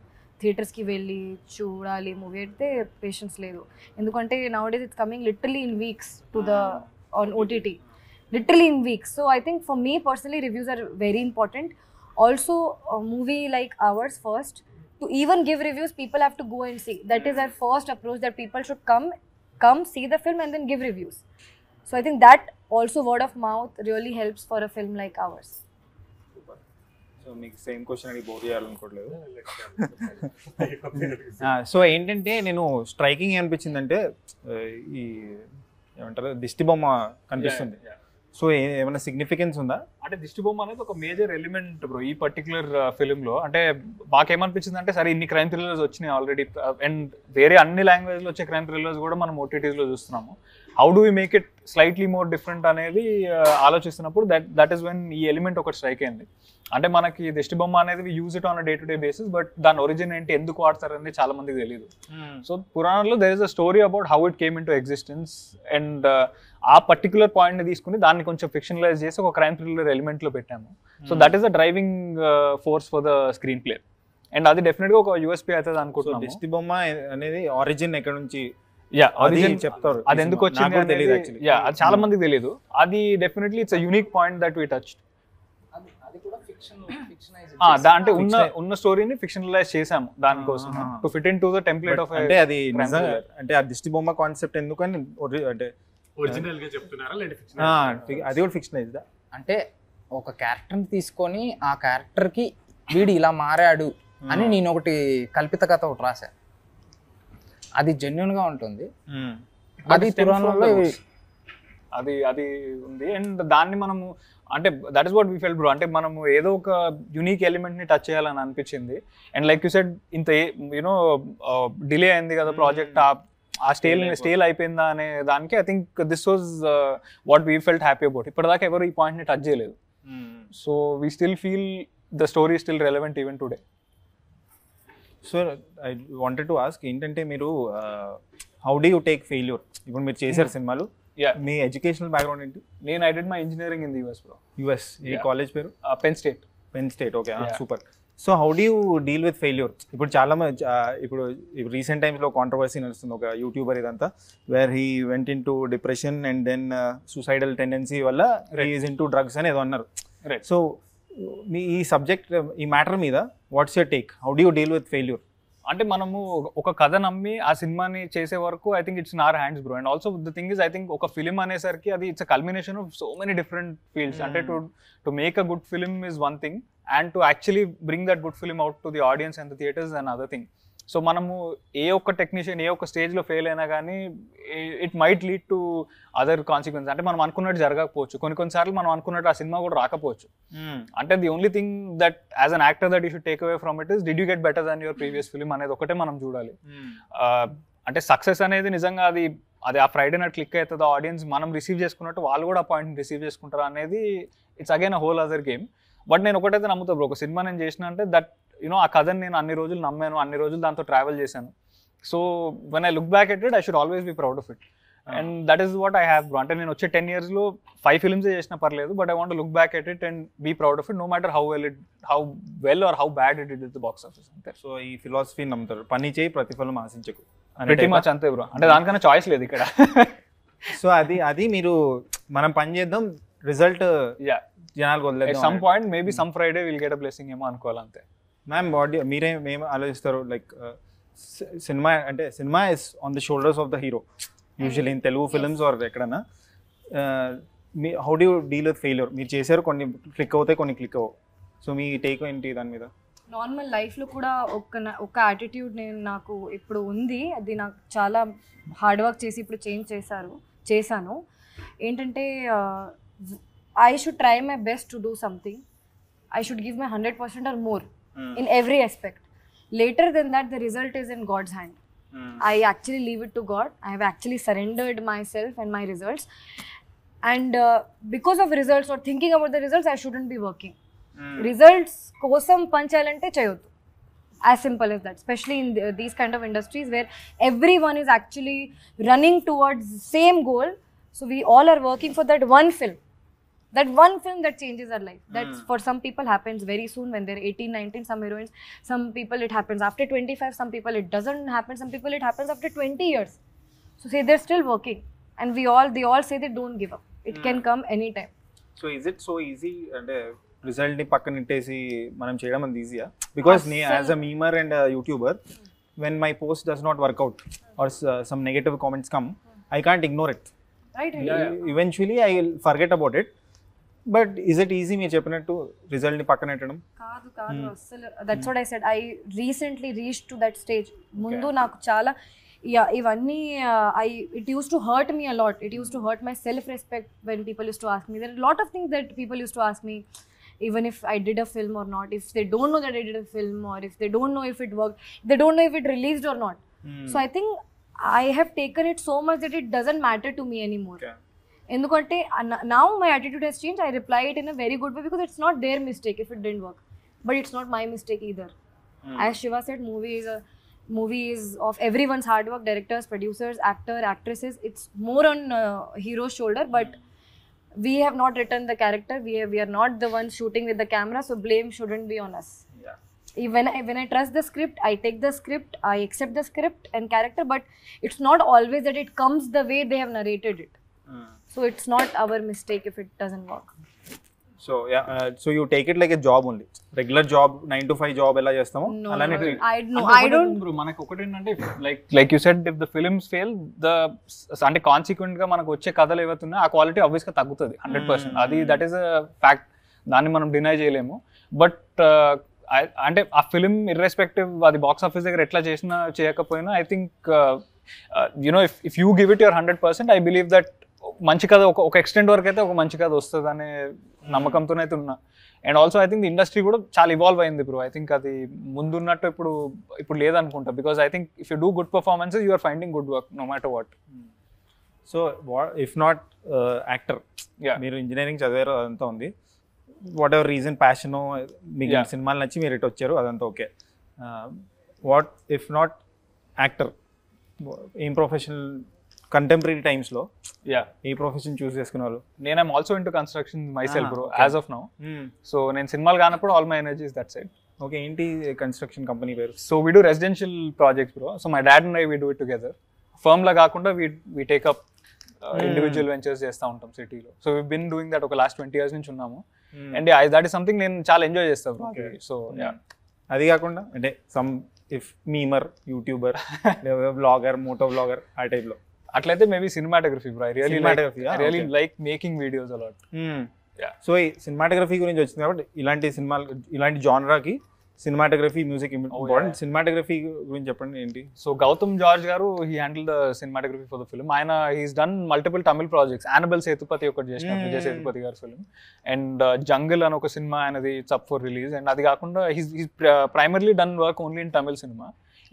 థియేటర్స్కి వెళ్ళి చూడాలి మూవీ అయితే, పేషెన్స్ లేదు. ఎందుకంటే నౌడేస్ it's coming literally in weeks to the on OTT, literally in weeks. So I think for me personally reviews are very important. Also a movie like ours, first to even give reviews people have to go and see. That is our first approach, that people should come see the film and then give reviews. So I think that also word of mouth really helps for a film like ours. So మీకు సేమ్ క్వశ్చన్ అడిగి బోర్ చేయాలనుకోవట్లేదు. సో ఏంటంటే నేను స్ట్రైకింగ్ ఏమనిపించిందంటే ఈ ఏమంటారు దిష్టి బొమ్మ కనిపిస్తుంది. సో ఏమైనా సిగ్నిఫికెన్స్ ఉందా? అంటే దిష్టి బొమ్మ అనేది ఒక మేజర్ ఎలిమెంట్ బ్రో ఈ పర్టికులర్ ఫిల్మ్లో. అంటే మాకేమనిపించింది అంటే సరే ఇన్ని క్రైమ్ థ్రిల్లర్స్ వచ్చినాయి ఆల్రెడీ, అండ్ వేరే అన్ని లాంగ్వేజ్లో వచ్చే క్రైమ్ థ్రిల్లర్స్ కూడా మనం OTTsలో చూస్తున్నాము. How do we make it slightly more different అనేది ఆలోచిస్తున్నప్పుడు దట్ ఈస్ వెన్ ఈ ఎలిమెంట్ ఒకటి స్ట్రైక్ అయింది. అంటే మనకి దిష్టి బొమ్మ అనేది we use it on day to day basis, but దాని ఒరిజిన్ ఏంటి, ఎందుకు వాడతారనేది చాలా మందికి తెలియదు. సో పురాణంలో there is a story about how it came in to existence, and ఆ పర్టికులర్ పాయింట్ని తీసుకుని దాన్ని కొంచెం ఫిక్షనలైజ్ చేసి ఒక క్రైమ్ థ్రిల్లర్ ఎలిమెంట్లో పెట్టాము. So that is the driving force for the screen play, and అది డెఫినెట్గా ఒక USP అవుతుంది అనుకుంటున్నాను. దిష్టి బొమ్మ అనేది ఆరిజిన్ ఎక్కడ నుంచి చెప్తారు, అది ఎందుకు వచ్చింది అది చాలా మందికి తెలియదు. అది definitely it's unique point that we touched. అంటే ఉన్న స్టోరీని ఫిక్షనలైజ్ చేసాము దానికోసం to fit in to the template of. అంటే అది అంటే ఆ దిష్టి బొమ్మ కాన్సెప్ట్ ఎందుకని అంటే ఒరిజినల్ గా చెప్తున్నారా అది కూడా ఫిక్షనైజ్డ్? అంటే ఒక క్యారెక్టర్ని తీసుకొని ఆ క్యారెక్టర్కి వీడు ఇలా మారాడు అని నేను ఒకటి కల్పిత కథ ఒకటి రాశాను. అది జెన్యున్గా ఉంటుంది. అది పురాణంలో అది ఉంది. అండ్ దాన్ని మనము అంటే that is what we felt bro. అంటే మనము ఏదో ఒక యూనిక్ ఎలిమెంట్ని టచ్ చేయాలని అనిపించింది. అండ్ లైక్ యూ సెడ్ ఇంత యూనో డిలే అయింది కదా ప్రాజెక్ట్, ఆ స్టేల్ అయిపోయిందా అనే దానికి I think this was what we felt happy about. ఇప్పటిదాకా ఎవరు ఈ పాయింట్ని టచ్ చేయలేదు. So we still feel the story still relevant even today. So I wanted to ask ఏంటంటే మీరు how do you take failure? ఇప్పుడు మీరు చేశారు సినిమాలు, మీ ఎడ్యుకేషనల్ బ్యాక్గ్రౌండ్ ఏంటి? నేను I did my engineering in the US bro. US ఏ కాలేజ్ పేరు? Penn State. Okay, super. So how do you deal with failure? ఇప్పుడు చాలా మంది ఇప్పుడు రీసెంట్ టైమ్స్లో కాంట్రవర్సీ నడుస్తుంది, ఒక యూట్యూబర్ ఇదంతా, where he went in to depression and then suicidal tendency వల్ల he is in to drugs అని ఏదో అన్నారు. సో మీ ఈ సబ్జెక్ట్ ఈ మ్యాటర్ మీద what's your take? How do you deal with failure? అంటే మనము ఒక కథ నమ్మి ఆ సినిమాని చేసే వరకు I think it's in our hands bro. And also the thing is I think ఒక ఫిలిం అనేసరికి అది it's a culmination of so many different fields. అంటే to make a good film is one thing, and to actually bring that good film out to the audience and the theatres and other thing. So మనము ఏ ఒక్క టెక్నీషియన్ ఏ ఒక్క స్టేజ్లో ఫెయిల్ అయినా కానీ it might lead to other consequence. అంటే మనం అనుకున్నట్టు జరగకపోవచ్చు, కొన్నిసార్లు మనం అనుకున్నట్టు ఆ సినిమా కూడా రాకపోవచ్చు. అంటే the only thing that as an actor that you should take away from it is did you get better than your previous film అనేది ఒకటే మనం చూడాలి. అంటే సక్సెస్ అనేది నిజంగా అది ఆ ఫ్రైడే నాట్ క్లిక్ అవుతుంది, ఆడియన్స్ మనం రిసీవ్ చేసుకున్నట్టు వాళ్ళు కూడా ఆ పాయింట్ని రిసీవ్ చేసుకుంటారు అనేది it's again a whole other game. But నేను ఒకటైతే నమ్ముతా బ్రో, ఒక సినిమా నేను చేసిన అంటే దట్ యూనో ఆ కథని నేను అన్ని రోజులు నమ్మాను, అన్ని రోజులు దాంతో ట్రావెల్ చేశాను. So when I look back at it I should always be proud of it, and that is what I have bro. అంటే నేను వచ్చే 10 yearsలో 5 films చేసినా పర్లేదు, but I want look back at it and be proud of it, no matter how well or how bad it is the box office అంతే. సో ఈ ఫిలాసఫీ నమ్ముతారు, పని చేయి ప్రతిఫలం ఆశించకు, ప్రతి మచ్ అంతే బ్రో. అంటే దానికన్నా చాయిస్ లేదు ఇక్కడ. సో అది మీరు మనం పని చేద్దాం, రిజల్ట్ జనాలకు at వదిలేద్దాం some point maybe some Friday we'll get a blessing ఏమో అనుకోవాలి అంతే. మ్యామ్ బాడీ మీరేం ఆలోచిస్తారు లైక్ సినిమా అంటే cinema is on the shoulders of the hero usually in Telugu films or ఎక్కడన్నా. మీ how do deal with failure? మీరు చేశారు, కొన్ని క్లిక్ అవుతాయి, కొన్ని క్లిక్ అవ్వవు. సో మీ టేక్ ఏంటి దాని మీద? నార్మల్ లైఫ్లో కూడా ఒక యాటిట్యూడ్ నాకు ఇప్పుడు ఉంది. అది నాకు చాలా హార్డ్ వర్క్ చేసి ఇప్పుడు చేశాను. ఏంటంటే I should try my best to do something. I should give my 100% or more in every aspect. Later than that, the result is in God's hand. I actually leave it to God. I have actually surrendered myself and my results. And because of results or thinking about the results, I shouldn't be working. Results kosam panchalante chayoddu. As simple as that. Especially in these kind of industries where everyone is actually running towards same goal. So we all are working for that one film. That one film that changes our life. That's for some people happens very soon when they're 18, 19, some heroines. Some people it happens after 25, some people it doesn't happen, some people it happens after 20 years. So say they're still working. And they all say they don't give up. It can come anytime. So is it so easy అంటే రిజల్ట్ని పక్కన ఇట్టేసి మనం చేయడం అంత ఈజీయా? బికాస్ నే as a memer and YouTuber, when my post does not work out or some negative comments come, I can't ignore it. Right? Eventually I will forget about it. But is it easy మీరు చెప్పినట్టు రిజల్ట్ని పక్కన పెట్టడం? కాదు అసలు. That's what I said. I recently reach to that stage. ముందు నాకు చాలా ఇవన్నీ it use to hurt me a lot. It use to hurt my self respect when people use to ask me. There are lot of things that people use to ask me, even if I did a film or not, if they don't know that I did a film, or if they don't know if it worked, they don't know if it released or not. So I think I have taken it so much that it doesn't matter to me anymore. ఎందుకంటే now my attitude has changed. I reply it in a very good way because it's not their mistake if it didn't work, but it's not my mistake either. As Shiva said, movie is of everyone's hard work, directors, producers, actresses. It's more on hero's shoulder, but we have not written the character. We are not the ones shooting with the camera, so blame shouldn't be on us. When I trust the script, I take the script, I accept the script and character, but it's not always that it comes the way they have narrated it. So it's not our mistake if it doesn't work. So yeah, so you take it like a job only, regular job, 9 to 5 job ఎలా చేస్తామో అలానే. I don't. మనకు ఒకటి ఏంటంటే like you said, if the films fail, అంటే కాన్సిక్వెంట్ గా మనకు వచ్చే కథలు ఏవైతున్నాయో ఆ క్వాలిటీ ఆబ్వియస్ గా తగ్గుతుంది 100%. అది దట్ ఈస్ అ ఫ్యాక్ట్. దాన్ని మనం డినై చేయలేము. బట్ అంటే ఆ ఫిల్మ్ ఇర్రెస్పెక్టివ్ అది బాక్స్ ఆఫీస్ దగ్గర ఎట్లా చేసినా చేయకపోయినా, I think you know if you give it your 100%, I believe that మంచి కథ ఒక ఎక్స్టెంట్ వరకు అయితే ఒక మంచి కథ వస్తుంది అనే నమ్మకంతోనే అయితే ఉన్నా. And also I think the industry కూడా చాలా ఇవాల్వ్ అయింది బ్రో. ఐ థింక్ అది ముందున్నట్టు ఇప్పుడు లేదనుకుంటా. Because I think if you do good performances, you are finding good work no matter what. So if not actor, మీరు ఇంజనీరింగ్ చదివారు, అదంతా ఉంది, వాట్ ఎవర్ రీజన్, ప్యాషన్, మీకు సినిమాలు నచ్చి మీరు ఇటు వచ్చారు, అదంతా okay. What if not actor, ఏం ప్రొఫెషనల్ కంటెంపరీ టైమ్స్లో ఏ ప్రొఫెషన్ చూస్ చేసుకునే వాళ్ళు? నేను I'm also into construction myself bro as of now. So నేను సినిమాలు కానప్పుడు all my energy is that side. Okay, ఏంటి కన్స్ట్రక్షన్ కంపెనీ పేరు? So we do residential projects bro. So my dad and I we do it together. Firm లా కాకుండా వీ టేకప్ ఇండివిజువల్ వెంచర్స్ చేస్తూ ఉంటాం సిటీలో. So we been doing that ఒక లాస్ట్ 20 years నుంచి ఉన్నాము. అండ్ దట్ ఈస్ సంథింగ్ నేను చాలా ఎంజాయ్ చేస్తాను బ్రో. సో అది కాకుండా అంటే some if memer, YouTuber, blogger, moto blogger, ఆ టైప్లో అట్లయితే maybe cinematography bro. I really like making videos a lot. So ఈ సినిమాటోగ్రఫీ గురించి వచ్చింది కాబట్టి ఇలాంటి సినిమాలు, ఇలాంటి జానరాకి సినిమాటోగ్రఫీ, మ్యూజిక్ ఇంపార్టెంట్. సినిమాటోగ్రఫీ గురించి చెప్పండి ఏంటి? సో గౌతమ్ జార్జ్ గారు he handle the cinematography for the film. ఆయన he's done multiple Tamil projects. Annabelle Sethupathi ఒకటి చేసిన విజయ్ సేతుపతి గారి ఫిల్మ్, అండ్ జంగిల్ అని ఒక సినిమా ఆయనది అప్ ఫర్ రిలీజ్. అండ్ అది కాకుండా he's primarily done work only in Tamil cinema.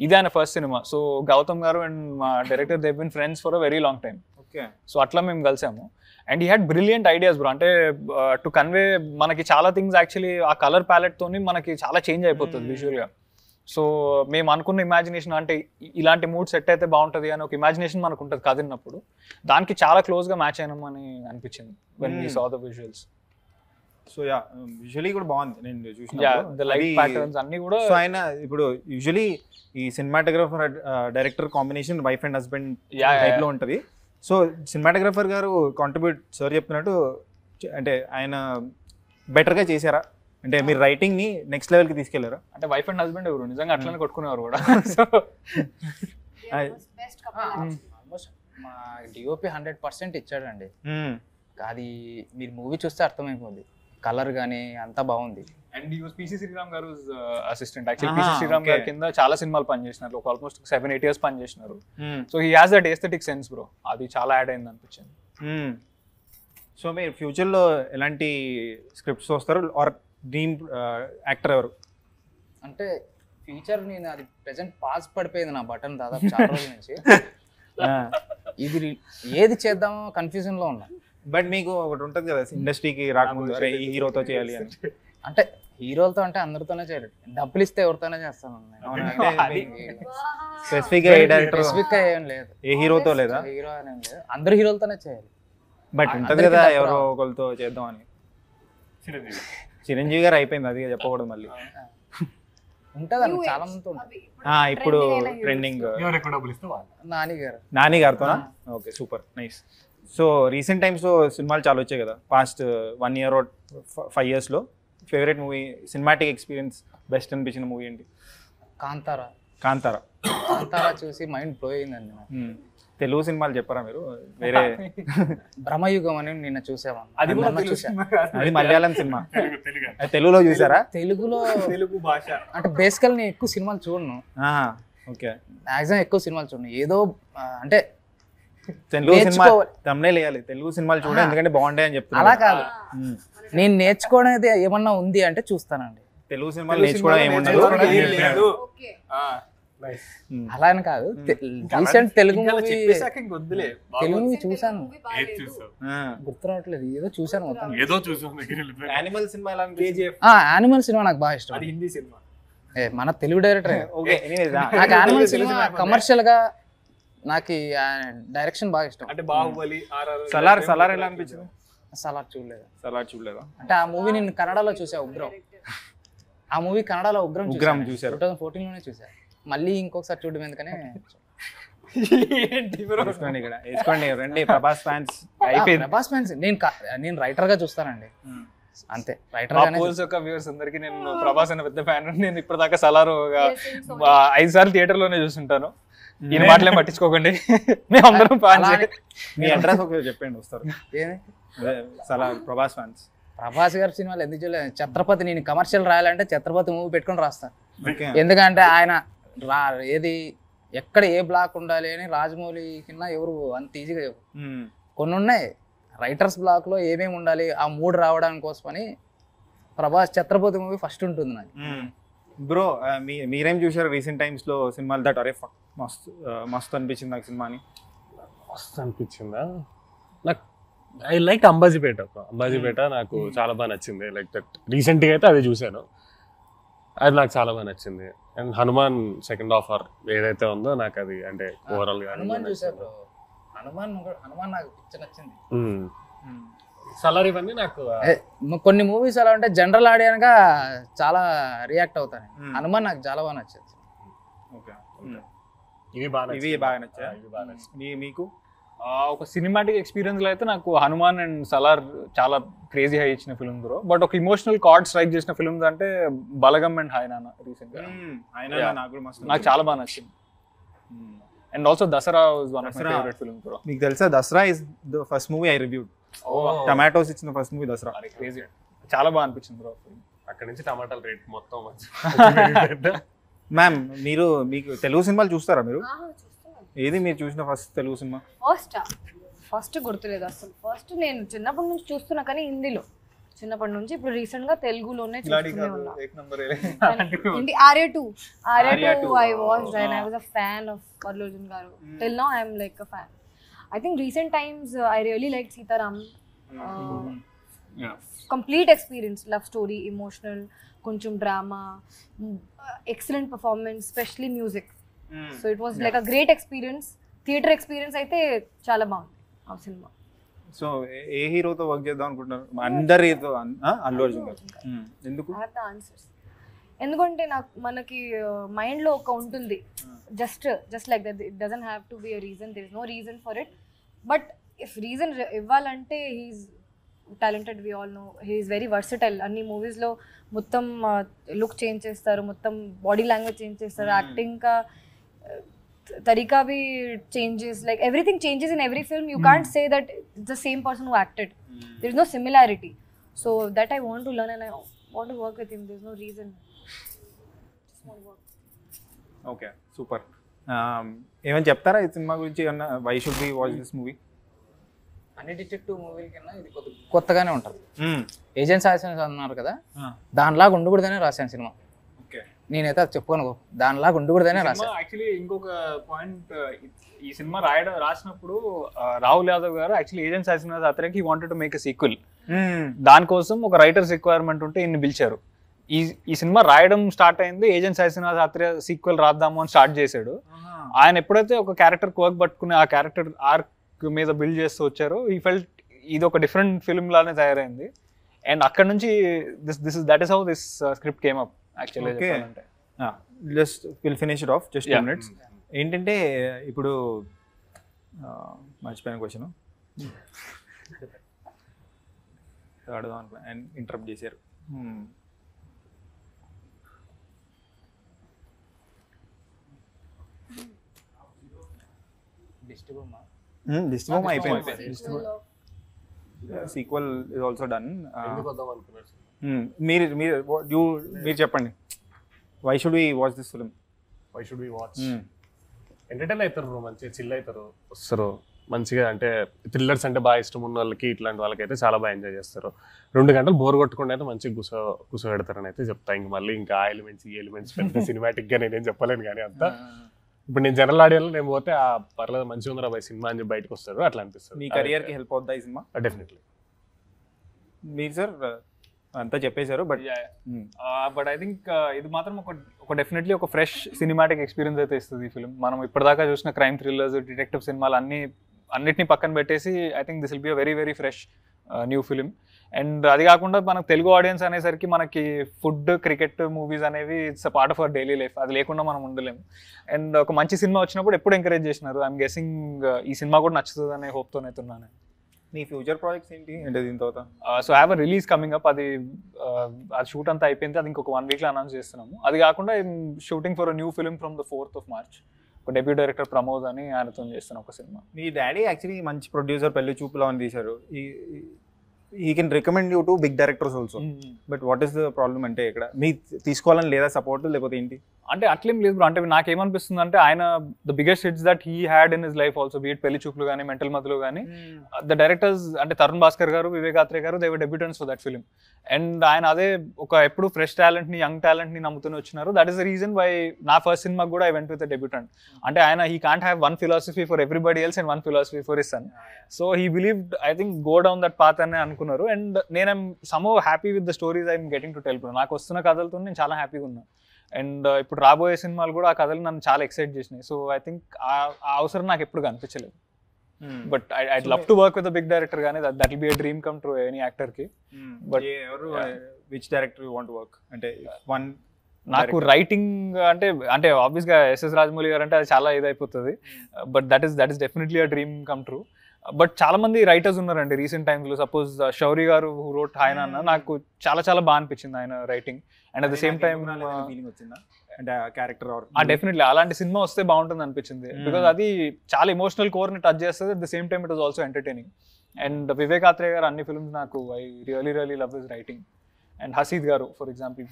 ఇది ఆయన ఫస్ట్ సినిమా. సో గౌతమ్ గారు అండ్ మా director they been friends for a very long time. Okay. So అట్లా మేము కలిసాము. And he had brilliant ideas bro. అంటే టు కన్వే మనకి చాలా థింగ్స్ యాక్చువల్లీ ఆ కలర్ ప్యాలెట్ తోని మనకి చాలా చేంజ్ అయిపోతుంది విజువల్గా. సో మేము అనుకున్న ఇమాజినేషన్ అంటే ఇలాంటి మూడ్ సెట్ అయితే బాగుంటుంది అని ఒక ఇమాజినేషన్ మనకు ఉంటుంది కదిలినప్పుడు. దానికి చాలా క్లోజ్గా మ్యాచ్ అయినామని అనిపించింది when we saw the visuals. So yeah, visually కూడా బాగుంది. నేను చూసిన లైట్ ప్యాటర్న్స్ అన్ని కూడా. సో ఆయన ఇప్పుడు యూజువలీ ఈ cinematographer director combination wife and husband type లో ఉంటుంది. సో సినిమాటోగ్రఫర్ గారు కాంట్రిబ్యూట్, సార్ చెప్తున్నట్టు, అంటే ఆయన బెటర్గా చేశారా? అంటే మీరు రైటింగ్ని నెక్స్ట్ లెవెల్కి తీసుకెళ్లారా? అంటే వైఫ్ అండ్ హస్బెండ్ ఎవరు నిజంగా అట్లనే కొట్టుకునేవారు కూడా. So best couple. ఆల్మోస్ట్ మా డిఓపి 100% ఇచ్చాడండి. అది మీరు మూవీ చూస్తే అర్థమైపోద్ది. కలర్ కానీ అంతా బాగుంది. అండ్ ఈ పిసి శ్రీరామ్ గారు అసిస్టెంట్. యాక్చువల్లీ పిసి శ్రీరామ్ గారి కింద చాలా సినిమాలు పనిచేసినారు, ఒక ఆల్మోస్ట్ 7-8 years పనిచేసినారు. So he has that aesthetic sense bro, అది చాలా యాడ్ అయింది అనిపించింది. సో మీరు ఫ్యూచర్లో ఎలాంటి స్క్రిప్ట్స్ వస్తారు? ఆర్ డ్రీమ్ యాక్టర్ ఎవరు? అంటే ఫ్యూచర్ నేను అది ప్రెసెంట్ పాస్ పడిపోయింది నా బటన్ దాదాపు చాలా రోజుల నుంచి. ఇది ఏది చేద్దామో కన్ఫ్యూజన్ లో ఉన్నా. బట్ మీకు ఒకటి ఉంటుంది కదా ఇండస్ట్రీకి రాకముందు, అరే ఈ హీరోతో చేయాలి అని. అంటే హీరోలతో అంటే అందరితోనే చేయాలి, డబ్బులు ఇస్తే ఎవరితోనే చేస్తాను. స్పెసిఫిక్ ఏ డైరెక్టర్, స్పెసిఫిక్ గా ఏం లేదు, ఏ హీరోతో లేదా? హీరో అనేం లేదు, అందరు హీరోలతోనే చేయాలి. బట్ ఉంటుంది కదా ఎవరో ఒకరితో చేద్దాం అని. చిరంజీవి గారు అయిపోయింది, అది చెప్పకూడదు మళ్ళీ. ఉంటుంది చాలా మంది ఉంటుంది. ఇప్పుడు ట్రెండింగ్ నాని గారితోనా? Okay, super nice. So recent టైమ్స్లో సినిమాలు చాలా వచ్చాయి కదా, పాస్ట్ 1 year or 5 yearsలో. Favourite movie, cinematic experience best అనిపించిన మూవీ ఏంటి? కాంతారా. కాంతారా. కాంతారా చూసి మైండ్ బ్లో అయిందండి. తెలుగు సినిమాలు చెప్పారా మీరు? వేరే బ్రహ్మయుగం అని నిన్న చూసామని. అది అది మలయాళం సినిమా, తెలుగులో చూసారా? తెలుగు భాష అంటే బేసికల్ నేను ఎక్కువ సినిమాలు చూడను. ఓకే, మ్యాక్సిమం ఎక్కువ సినిమాలు చూడను. ఏదో అంటే తెలుగు సినిమా తమ్నేల్ వేయాలి, తెలుగు సినిమాలు చూడండి ఎందుకంటే బాగుంటాయి అని చెప్తున్నా. అలా కాదు, నేను నేర్చుకోవడం ఏమన్నా ఉంది అంటే చూస్తానండి. తెలుగు సినిమాలు నేర్చుకోవడం ఏముండదు అలా అని కాదు. రీసెంట్ తెలుగు మూవీ చూసాను, గుర్తురావట్లేదు, ఏదో చూసాను మొత్తం. యానిమల్ సినిమా ఎలా? యానిమల్ సినిమా నాకు బాగా ఇష్టం. హిందీ సినిమా, మన తెలుగు డైరెక్టర్. నాకు యానిమల్ సినిమా కమర్షియల్ గా నాకు డైరెక్షన్ బాగా ఇష్టం. అంటే బాహుబలి, సలార్ ఎలా అనిపించింది? సలార్ చూడలేదా? అంటే ఆ మూవీ నేను కన్నడలో చూసా, ఉగ్రం. ఆ మూవీ కన్నడలో ఉగ్రం చూసారు, 2014లోనే చూసా. మళ్ళీ ఇంకొకసారి చూడడం ఎందుకనే. వేసుకోండి రండి ప్రభాస్ ఫ్యాన్స్. ప్రభాస్ ఫ్యాన్స్ నేను రైటర్ గా చూస్తానండి, అంతే. రైటర్ వ్యూవర్స్ అందరికి నేను ప్రభాస్ అనే పెద్ద ఫ్యాన్. నేను ఇప్పటిదాకా సలార్ 5 సార్లు థియేటర్ లోనే చూస్తుంటాను. ఈయన మాటలే పట్టించుకోకండి, మేమందరం ఫ్యాన్స్. మీ అడ్రస్ ఒకసారి చెప్పండి, వస్తారు. సలార్ ప్రభాస్ ఫ్యాన్స్. ప్రభాస్ గారి సినిమాలు ఎందుకు చూడలేదు? ఛత్రపతి, నేను కమర్షియల్ రాయాలంటే ఛత్రపతి మూవీ పెట్టుకొని రాస్తాను. ఎందుకంటే ఆయన ఏది ఎక్కడ ఏ బ్లాక్ ఉండాలి అని రాజమౌళి కింద ఎవరు అంత ఈజీగా కొన్ని ఉన్నాయి. రైటర్స్ బ్లాక్ లో ఏమేమి ఉండాలి ఆ మూడు రావడానికి కోసమని ప్రభాస్ ఛత్రపతి మూవీ ఫస్ట్ ఉంటుంది నాకు. బ్రో మీరేం చూసారు రీసెంట్ టైమ్స్ లో సినిమాలు దట్ అరే మస్తు అనిపించింది నాకు సినిమా అని? మస్తు అనిపించిందా? నాకు ఐ లైక్ అంబాజీపేట నాకు చాలా బాగా నచ్చింది. లైక్ దట్ రీసెంట్గా అయితే అది చూశాను, అది నాకు చాలా బాగా నచ్చింది. And Hanuman second half or ఏదైతే ఉందో నాకు అది అంటే ఓవరాల్ గా హనుమాన్ నాకు పిచ్చ నచ్చింది. సలార్ ఇవన్నీ నాకు కొన్ని మూవీస్ ఎలా అంటే జనరల్ ఆడియన్గా చాలా రియాక్ట్ అవుతాను. హనుమాన్ నాకు చాలా బాగా నచ్చింది. ఇవి బాగా నచ్చాయి మీకు? ఒక సినిమాటిక్ ఎక్స్పీరియన్స్ లో అయితే నాకు హనుమాన్ అండ్ సలార్ చాలా క్రేజీ హై ఇచ్చిన ఫిల్మ్ బ్రో. బట్ ఒక ఇమోషనల్ కార్డ్ స్ట్రైక్ చేసిన ఫిల్మ్స్ అంటే బలగం అండ్ హాయనానా రీసెంట్ గా. నాకు చాలా బాగా నచ్చింది. And also Dasara was one of my favourite film bro. మీకు తెలుసా Dasara is the first movie I reviewed. Tomatoes ఇచ్చిన ఫస్ట్ మూవీ దసరా. క్రేజీ, చాలా బాగా అనిపించింది బ్రో. అక్కడ నుంచి టమాటాల రేట్ మొత్తం. మ్యామ్ మీకు తెలుగు సినిమాలు చూస్తారా మీరు? ఏది మీరు చూసిన ఫస్ట్ తెలుగు సినిమా? ఫస్ట్ గుర్తులేదు అసలు. ఫస్ట్ నేను చిన్నప్పటి నుంచి చూస్తున్నా కానీ హిందీలో చిన్నప్పటి నుంచి. ఇప్పుడు రీసెంట్ గా తెలుగులోనే చూస్తూనే ఉన్నా. Arya 2 I watched and I was a fan of Allu Arjun garu. Till now I am like a fan. I think recent times I really liked Sitaram. Complete experience, love story, emotional, koncham drama, excellent performance, especially music. So it was like a great experience. Theater experience అయితే చాలా బాగుంది ఆ సినిమా. సో ఏ హీరోతో వర్క్ చేద్దాం అనుకుంటున్నారు? అందరితో అల్లు అర్జున్ గారు. ఎందుకు? I have the answers. ఎందుకంటే మనకి మైండ్లో ఒక ఉంటుంది, just like that. It doesn't have to be a reason, there is no reason for it. But if reason ఇవ్వాలంటే he is talented, we all know. He is very versatile. అన్ని మూవీస్లో మొత్తం లుక్ చేంజ్ చేస్తారు, మొత్తం బాడీ లాంగ్వేజ్ చేంజ్ చేస్తారు, యాక్టింగ్ కా తరీకా भी changes, like everything changes in every film. You can't say that it's the same person who acted. There is no similarity. So that I want to learn and I want to work with him. There's no reason. Just want to work. Okay super. ఏమైనా చెప్తారా ఈ సినిమా గురించి? ఏమన్నా why should we watch this movie? అన్ని డిటెక్టివ్ మూవీల కన్నా ఇది కొత్తగానే ఉంటుంది. ఏజెంట్స్ రాసిన అన్నారు కదా, దానిలాగా ఉండకూడదనే రాశాను సినిమా. ఓకే, నేనైతే అది చెప్పుకోను, దానిలాగా ఉండకూడదనే రాశాను. యాక్చువల్లీ ఇంకొక పాయింట్, ఈ సినిమా రాసినప్పుడు రాహుల్ యాదవ్ గారు యాక్చువల్లీ ఏజెంట్స్ రాసిన అతనికి he wanted to make a sequel. దానికోసం ఒక రైటర్స్ రిక్వైర్మెంట్ ఉంటే ఇన్ని పిలిచారు. ఈ సినిమా రాయడం స్టార్ట్ అయింది, ఏజెంట్స్ రాసిన అతనే సీక్వెల్ రాద్దాము అని స్టార్ట్ చేశాడు. ఆయన ఎప్పుడైతే ఒక క్యారెక్టర్ వర్క్ పట్టుకుని ఆ క్యారెక్టర్ ఆర్క్ మీద బిల్డ్ చేస్తూ వచ్చారో ఈ ఫెల్ట్ ఇది ఒక డిఫరెంట్ ఫిల్మ్ లానే తయారైంది. అండ్ అక్కడ నుంచి that is how this script came up actually. Just will finish it of just 2 minutes. ఏంటంటే ఇప్పుడు మర్చిపోయిన క్వశ్చన్ అడుగుదాం అనుకో అండ్ ఇంటరప్ట్ చేశారు. డిస్టిబోమా అయిపోయింది. Sequel is also done. మీరు చెప్పండి, why should we watch this film? Why should we watch? Entertain అవుతారు బ్రో, మంచిగా చిల్ అవుతారు, వస్తారు మంచిగా. అంటే థ్రిల్లర్స్ అంటే బాగా ఇష్టం ఉన్న వాళ్ళకి, ఇట్లాంటి వాళ్ళకైతే చాలా బాగా ఎంజాయ్ చేస్తారు. 2 గంటలు బోర్ కొట్టుకుంటే అయితే మంచిగా కూర్చోబెడతారని అయితే చెప్తా. ఇంక మళ్ళీ ఇంకా ఆ ఎలిమెంట్స్ ఈ ఎలిమెంట్స్ పెద్ద సినిమాటిక్గా నేనేం చెప్పలేను, కానీ అంతా ఇప్పుడు నేను జనరల్ ఆడియోలో నేను పోతే పర్లేదు మంచిగా ఉందిరా బై సినిమా అని చెప్పి బయటకు వస్తారు, అట్లా అనిపిస్తుంది. మీ కెరియర్కి హెల్ప్ అవుద్దా ఈ సినిమా? డెఫినెట్లీ. మీరు సార్ అంతా చెప్పేశారు, బట్ ఐ థింక్ ఇది మాత్రం ఒక డెఫినెట్లీ ఒక ఫ్రెష్ సినిమాటిక్ ఎక్స్పీరియన్స్ అయితే ఇస్తుంది ఈ ఫిల్మ్. మనం ఇప్పటిదాకా చూసిన క్రైమ్ థ్రిల్లర్స్, డిటెక్టివ్ సినిమాలు అన్నిటిని పక్కన పెట్టేసి I think this will be a very very fresh new film. And అది కాకుండా మనకు తెలుగు ఆడియన్స్ అనేసరికి మనకి ఫుడ్, క్రికెట్ మూవీస్ అనేవి it's a part of our daily life. అది లేకుండా మనం ఉండలేము. అండ్ ఒక మంచి సినిమా వచ్చినప్పుడు ఎప్పుడు ఎంకరేజ్ చేసినారు. ఐఎమ్ గెస్సింగ్ ఈ సినిమా కూడా నచ్చుతుంది అనే హోప్తోనైతే ఉన్నాను. నీ ఫ్యూచర్ ప్రాజెక్ట్స్ ఏంటి అంటే దీని తర్వాత? So have a release coming up. అది షూట్ అంతా అయిపోయింది, అది ఇంకొక 1 weekలో అనౌన్స్ చేస్తున్నాము. అది కాకుండా shooting for a new film from the 4th of March. ఒక డెబ్యూ డైరెక్టర్ ప్రమోద్ అని ఆయనతో చేస్తున్న ఒక సినిమా. మీ డాడీ యాక్చువల్లీ మంచి ప్రొడ్యూసర్, పెళ్లి చూపులో అని తీశారు. he can recommend you to big directors also. But what is the problem అంటే ఇక్కడ మీ తీసుకోవాలని లేదా సపోర్ట్ లేకపోతే ఏంటి? అంటే అట్లేం లేదు బ్రో. అంటే నాకేమనిపిస్తుంది అంటే ఆయన the biggest hits that he had in his life also, beat పెళ్లి చూపులు కానీ, మెంటల్ మధులు కానీ, ద డైరెక్టర్స్ అంటే తరుణ్ భాస్కర్ గారు, వివేక్ ఆత్రే గారు, they were debutants for that film. And ఆయన అదే ఒక ఎప్పుడు ఫ్రెష్ టాలెంట్ని, యంగ్ టాలెంట్ని నమ్ముతూనే వచ్చినారు. That is the reason why నా ఫస్ట్ సినిమాకి కూడా ఐ వెంట్ విత్ డెబ్యూటెంట్. అంటే ఆయన he can't have one philosophy for everybody else and one philosophy for his son. So he believed I think go down that path అని అనుకున్నారు. అండ్ నేను somehow happy with the stories I'm getting to tell. నాకు వస్తున్న కథలతో నేను చాలా హ్యాపీగా ఉన్నాను. అండ్ ఇప్పుడు రాబోయే సినిమాలు కూడా ఆ కథలు నన్ను చాలా ఎక్సైట్ చేసినాయి. సో ఐ థింక్ ఆ అవసరం నాకు ఎప్పుడు కనిపించలేదు. But I'd love to work with big director, కానీ that will be a dream come true any actor కి. బట్ ఎవరు which director you want to work అంటే? వన్ నాకు రైటింగ్ అంటే ఆబ్వియస్గా ఎస్ఎస్ రాజమౌళి గారు అంటే అది చాలా ఇదైపోతుంది. But that is definitely a dream come true. But చాలా మంది రైటర్స్ ఉన్నారండి రీసెంట్ టైమ్స్లో. సపోజ్ శౌరి గారు హూ రోట్ ఆయన అన్న, నాకు చాలా చాలా బాగా అనిపించింది ఆయన writing. And at the same time feeling వచ్చిందా అంటే ఆ క్యారెక్టర్? డెఫినెట్లీ అలాంటి సినిమా వస్తే బాగుంటుంది అనిపించింది. బికాజ్ అది చాలా ఎమోషనల్ కోర్ని టచ్ చేస్తుంది. At the same time it was also entertaining. And Vivek Athreya గారు అన్ని ఫిల్మ్స్ నాకు I really really love his writing. And Haseeth గారు for example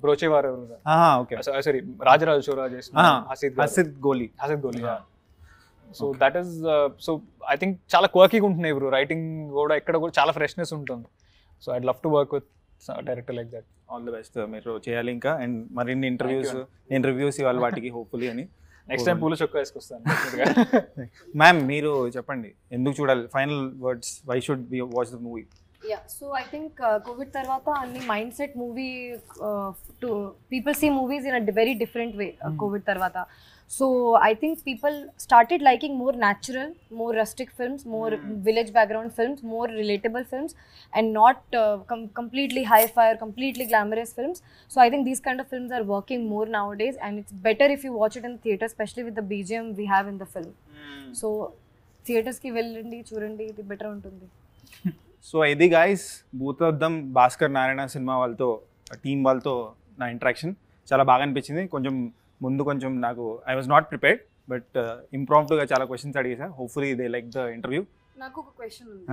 Brochevaru, sorry Raja చోరా Chora Haseeth Goli. So that is so I think చాలా క్వర్కీగా ఉంటున్నాయి బ్రో. రైటింగ్ కూడా ఎక్కడ కూడా చాలా ఫ్రెష్నెస్ ఉంటుంది. So I'd love to work with director like that. All the best మీరు చేయాలి ఇంకా. అండ్ మరిన్ని ఇంటర్వ్యూస్ ఇవ్వాలి వాటికి హోప్ఫుల్లీ అని. నెక్స్ట్ టైం పూల చొక్కా వేసుకొస్తాను. మ్యామ్ మీరు చెప్పండి, ఎందుకు చూడాలి? Final words, why should we watch the movie? Yeah, so I think COVID tarvata anni mindset movie to people see movies in a very different way. COVID tarvata, so I think people started liking more natural, more rustic films, more village background films, more relatable films, and not completely hi-fi or completely glamorous films. So I think these kind of films are working more nowadays, and it's better if you watch it in the theatre, especially with the BGM we have in the film. So theatres ki vellandi chudandi, ఇది better ఉంటుంది. సో ఇది గైస్ భూతద్దం భాస్కర్ నారాయణ సినిమా వాళ్ళతో టీం వాళ్ళతో నా ఇంటరాక్షన్ చాలా బాగా అనిపించింది. కొంచెం నాకు I was not prepared but ఇంప్రాంప్టుగా చాలా క్వశ్చన్స్ అడిగేసా. Hopefully they like the interview. నాకు ఒక క్వశ్చన్ ఉంది.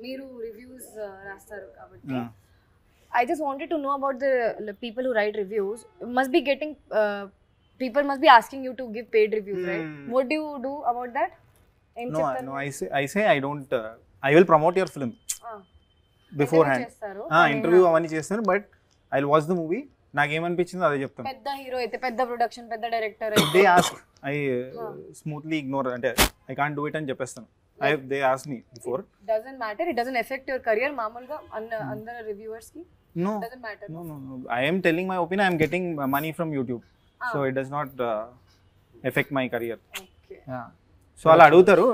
మీరు రివ్యూస్ రాస్తారు కాబట్టి I just wanted to know about the people who write reviews. Must be getting people must be asking you to give paid reviews, right? What do you do about that? No, I say I don't. I will promote your film beforehand. Interview avani chestanu, but I'll watch the movie. నాకేమనిపించిందో అదే చెప్తాను. పెద్ద హీరో అయితే పెద్ద ప్రొడక్షన్ పెద్ద director they ask I smoothly ignore అంటే ఐ కాంట్ డూ ఇట్ అని చెప్పేస్తాను. They ask me before. Doesn't matter, it doesn't effect your career. మామూలుగా అందరు రివ్యూవర్స్ కి No, doesn't matter. No. I am telling my opinion. I am getting money from YouTube, so it does not affect my career. Okay. Yeah. So I'll adutaru.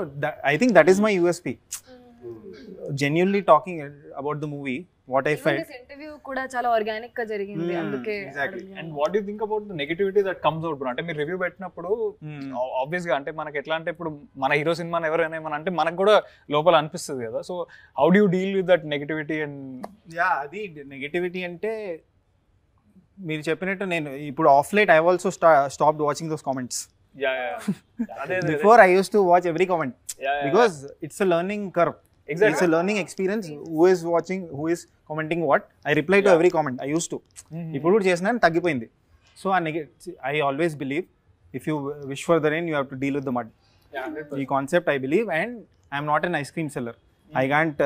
I think that is my USP. Genuinely talking about the movie, what I felt. This interview kuda chala organic గా జరిగింది, అందుకే. Exactly. And what do you think about the negativity that comes out, bro? అంటే మీరు రివ్యూ పెట్టినప్పుడు ఆబ్వియస్ గా అంటే మనకి ఎట్లా అంటే ఇప్పుడు మన హీరో సినిమాని ఎవరైనా ఏమన్నా అంటే మనకు కూడా లోపల అనిపిస్తుంది కదా. So how do you deal with that negativity? And అది నెగటివిటీ అంటే మీరు చెప్పినట్టు నేను ఇప్పుడు of light I also stopped watching those comments. Before I used to watch every comment because it's a learning curve. Exactly. It's a learning experience. Who is watching, who is commenting what, I reply to every comment. I used to. ఇప్పుడు చేసినాను తగ్గిపోయింది. So I always believe if you wish for the rain you have to deal with the mud. ఈ concept I believe, and I am not an ice cream seller. I can't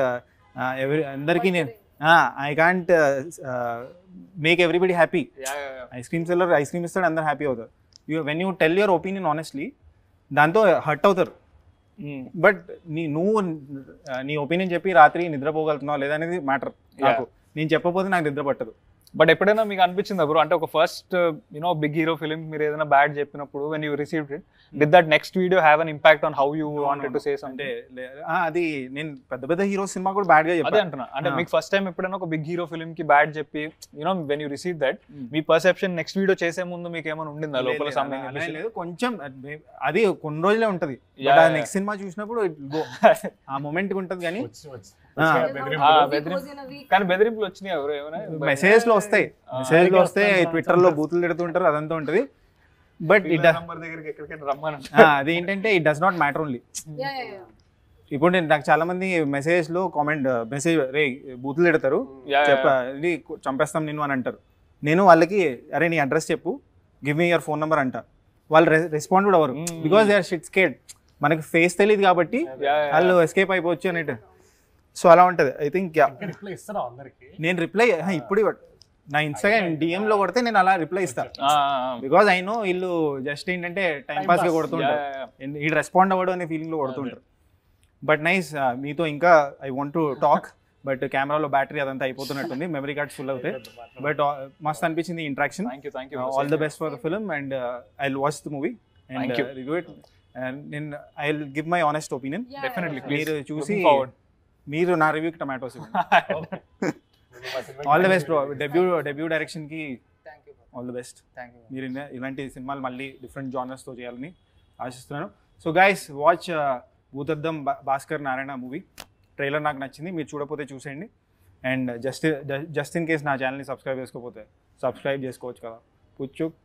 అందరికీ నేను I can't make everybody happy. Ice cream seller ice cream ఇస్తాడు, అందరు హ్యాపీ అవుతారు. When you tell your opinion honestly, దాంతో హర్ట్ అవుతారు. బట్ నువ్వు నీ ఒపీనియన్ చెప్పి రాత్రి నిద్రపోగలుగుతున్నావు లేదా అనేది మ్యాటర్. నాకు నేను చెప్పకపోతే నాకు నిద్ర పట్టదు. బట్ ఎప్పుడైనా మీకు అనిపించిందా బ్రో అంటే ఒక ఫస్ట్ బిగ్ హీరో ఫిలిం మీరు ఏదైనా బ్యాడ్ చెప్పినప్పుడు when you received it, did that next video have an impact on how you wanted to say something? అంటే అది నేను పెద్ద హీరో సినిమా కూడా బ్యాడ్ గా చెప్పాను. అదే అంటున్నా, అంటే మీకు ఫస్ట్ టైం ఎప్పుడైనా ఒక బిగ్ హీరో ఫిలిం కి బ్యాడ్ చెప్పి when you received that, me perception next video చేసే ముందు మీకు ఏమైనా ఉండిందా లోపల సంబంధం? లేదు, కొంచెం అది కొన్ని రోజులే ఉంటది. నెక్స్ట్ సినిమా చూసినప్పుడు ఆ మూమెంట్ ఉంటది. కానీ కానీ బెదిరింపులు వచ్చినాయి ఎవరు ఏమైనా? మెసేజెస్ లో వస్తాయి, ట్విట్టర్ లో బూతులు తిడుతుంటారు, అదంతా ఉంటది. బట్ అది ఏంటంటే it does not matter only. ఇప్పుడు నాకు చాలా మంది మెసేజ్ లో మెసేజ్ రే బూతులు తిడతారు, ఇది చంపేస్తాం నేను అని అంటారు. నేను వాళ్ళకి అరే నీ అడ్రస్ చెప్పు, give me your phone number అంట. వాళ్ళు రెస్పాండ్ కూడా అవ్వరు, because they are shit scared. మనకి ఫేస్ తెలియదు కాబట్టి వాళ్ళు ఎస్కేప్ అయిపోవచ్చు అన్నట్టు. సో అలా ఉంటుంది. ఐ థింక్ నేను రిప్లై ఇప్పుడు నా ఇన్స్టాగ్రామ్ డిఎం లో కొడితే నేను అలా రిప్లై ఇస్తాను. బికాజ్ ఐ నో వీళ్ళు జస్ట్ ఏంటంటే టైం పాస్ గా కొడుతుంటారు, వీళ్ళు రెస్పాండ్ అవ్వడం అనే ఫీలింగ్ లో కొడుతుంటారు. బట్ నైస్, మీతో ఇంకా I want to talk, but కెమెరాలో బ్యాటరీ అదంతా అయిపోతున్నట్టుంది, మెమరీ కార్డ్స్ ఫుల్ అవుతాయి. బట్ మస్త్ అనిపించింది interaction. All the best for the film and I will watch the movie and review it. And I will give my honest opinion. మీరు చూసి మీరు నా రివ్యూకి టమాటోస్ ఇవ్వండి. All the best bro, debut direction కి ఆల్ ద బెస్ట్. మీరు ఇలాంటి సినిమాలు మళ్ళీ డిఫరెంట్ జానర్స్ తో చేయాలని ఆశిస్తున్నాను. So guys, watch Bhoothaddam Bhaskar Narayana movie. Trailer నాకు నచ్చింది, మీరు చూడకపోతే చూసేయండి. అండ్ జస్ట్ ఇన్ కేస్ నా ఛానల్ని సబ్స్క్రైబ్ చేసుకోకపోతే సబ్స్క్రైబ్ చేసుకోవచ్చు కదా. పుచ్చుక్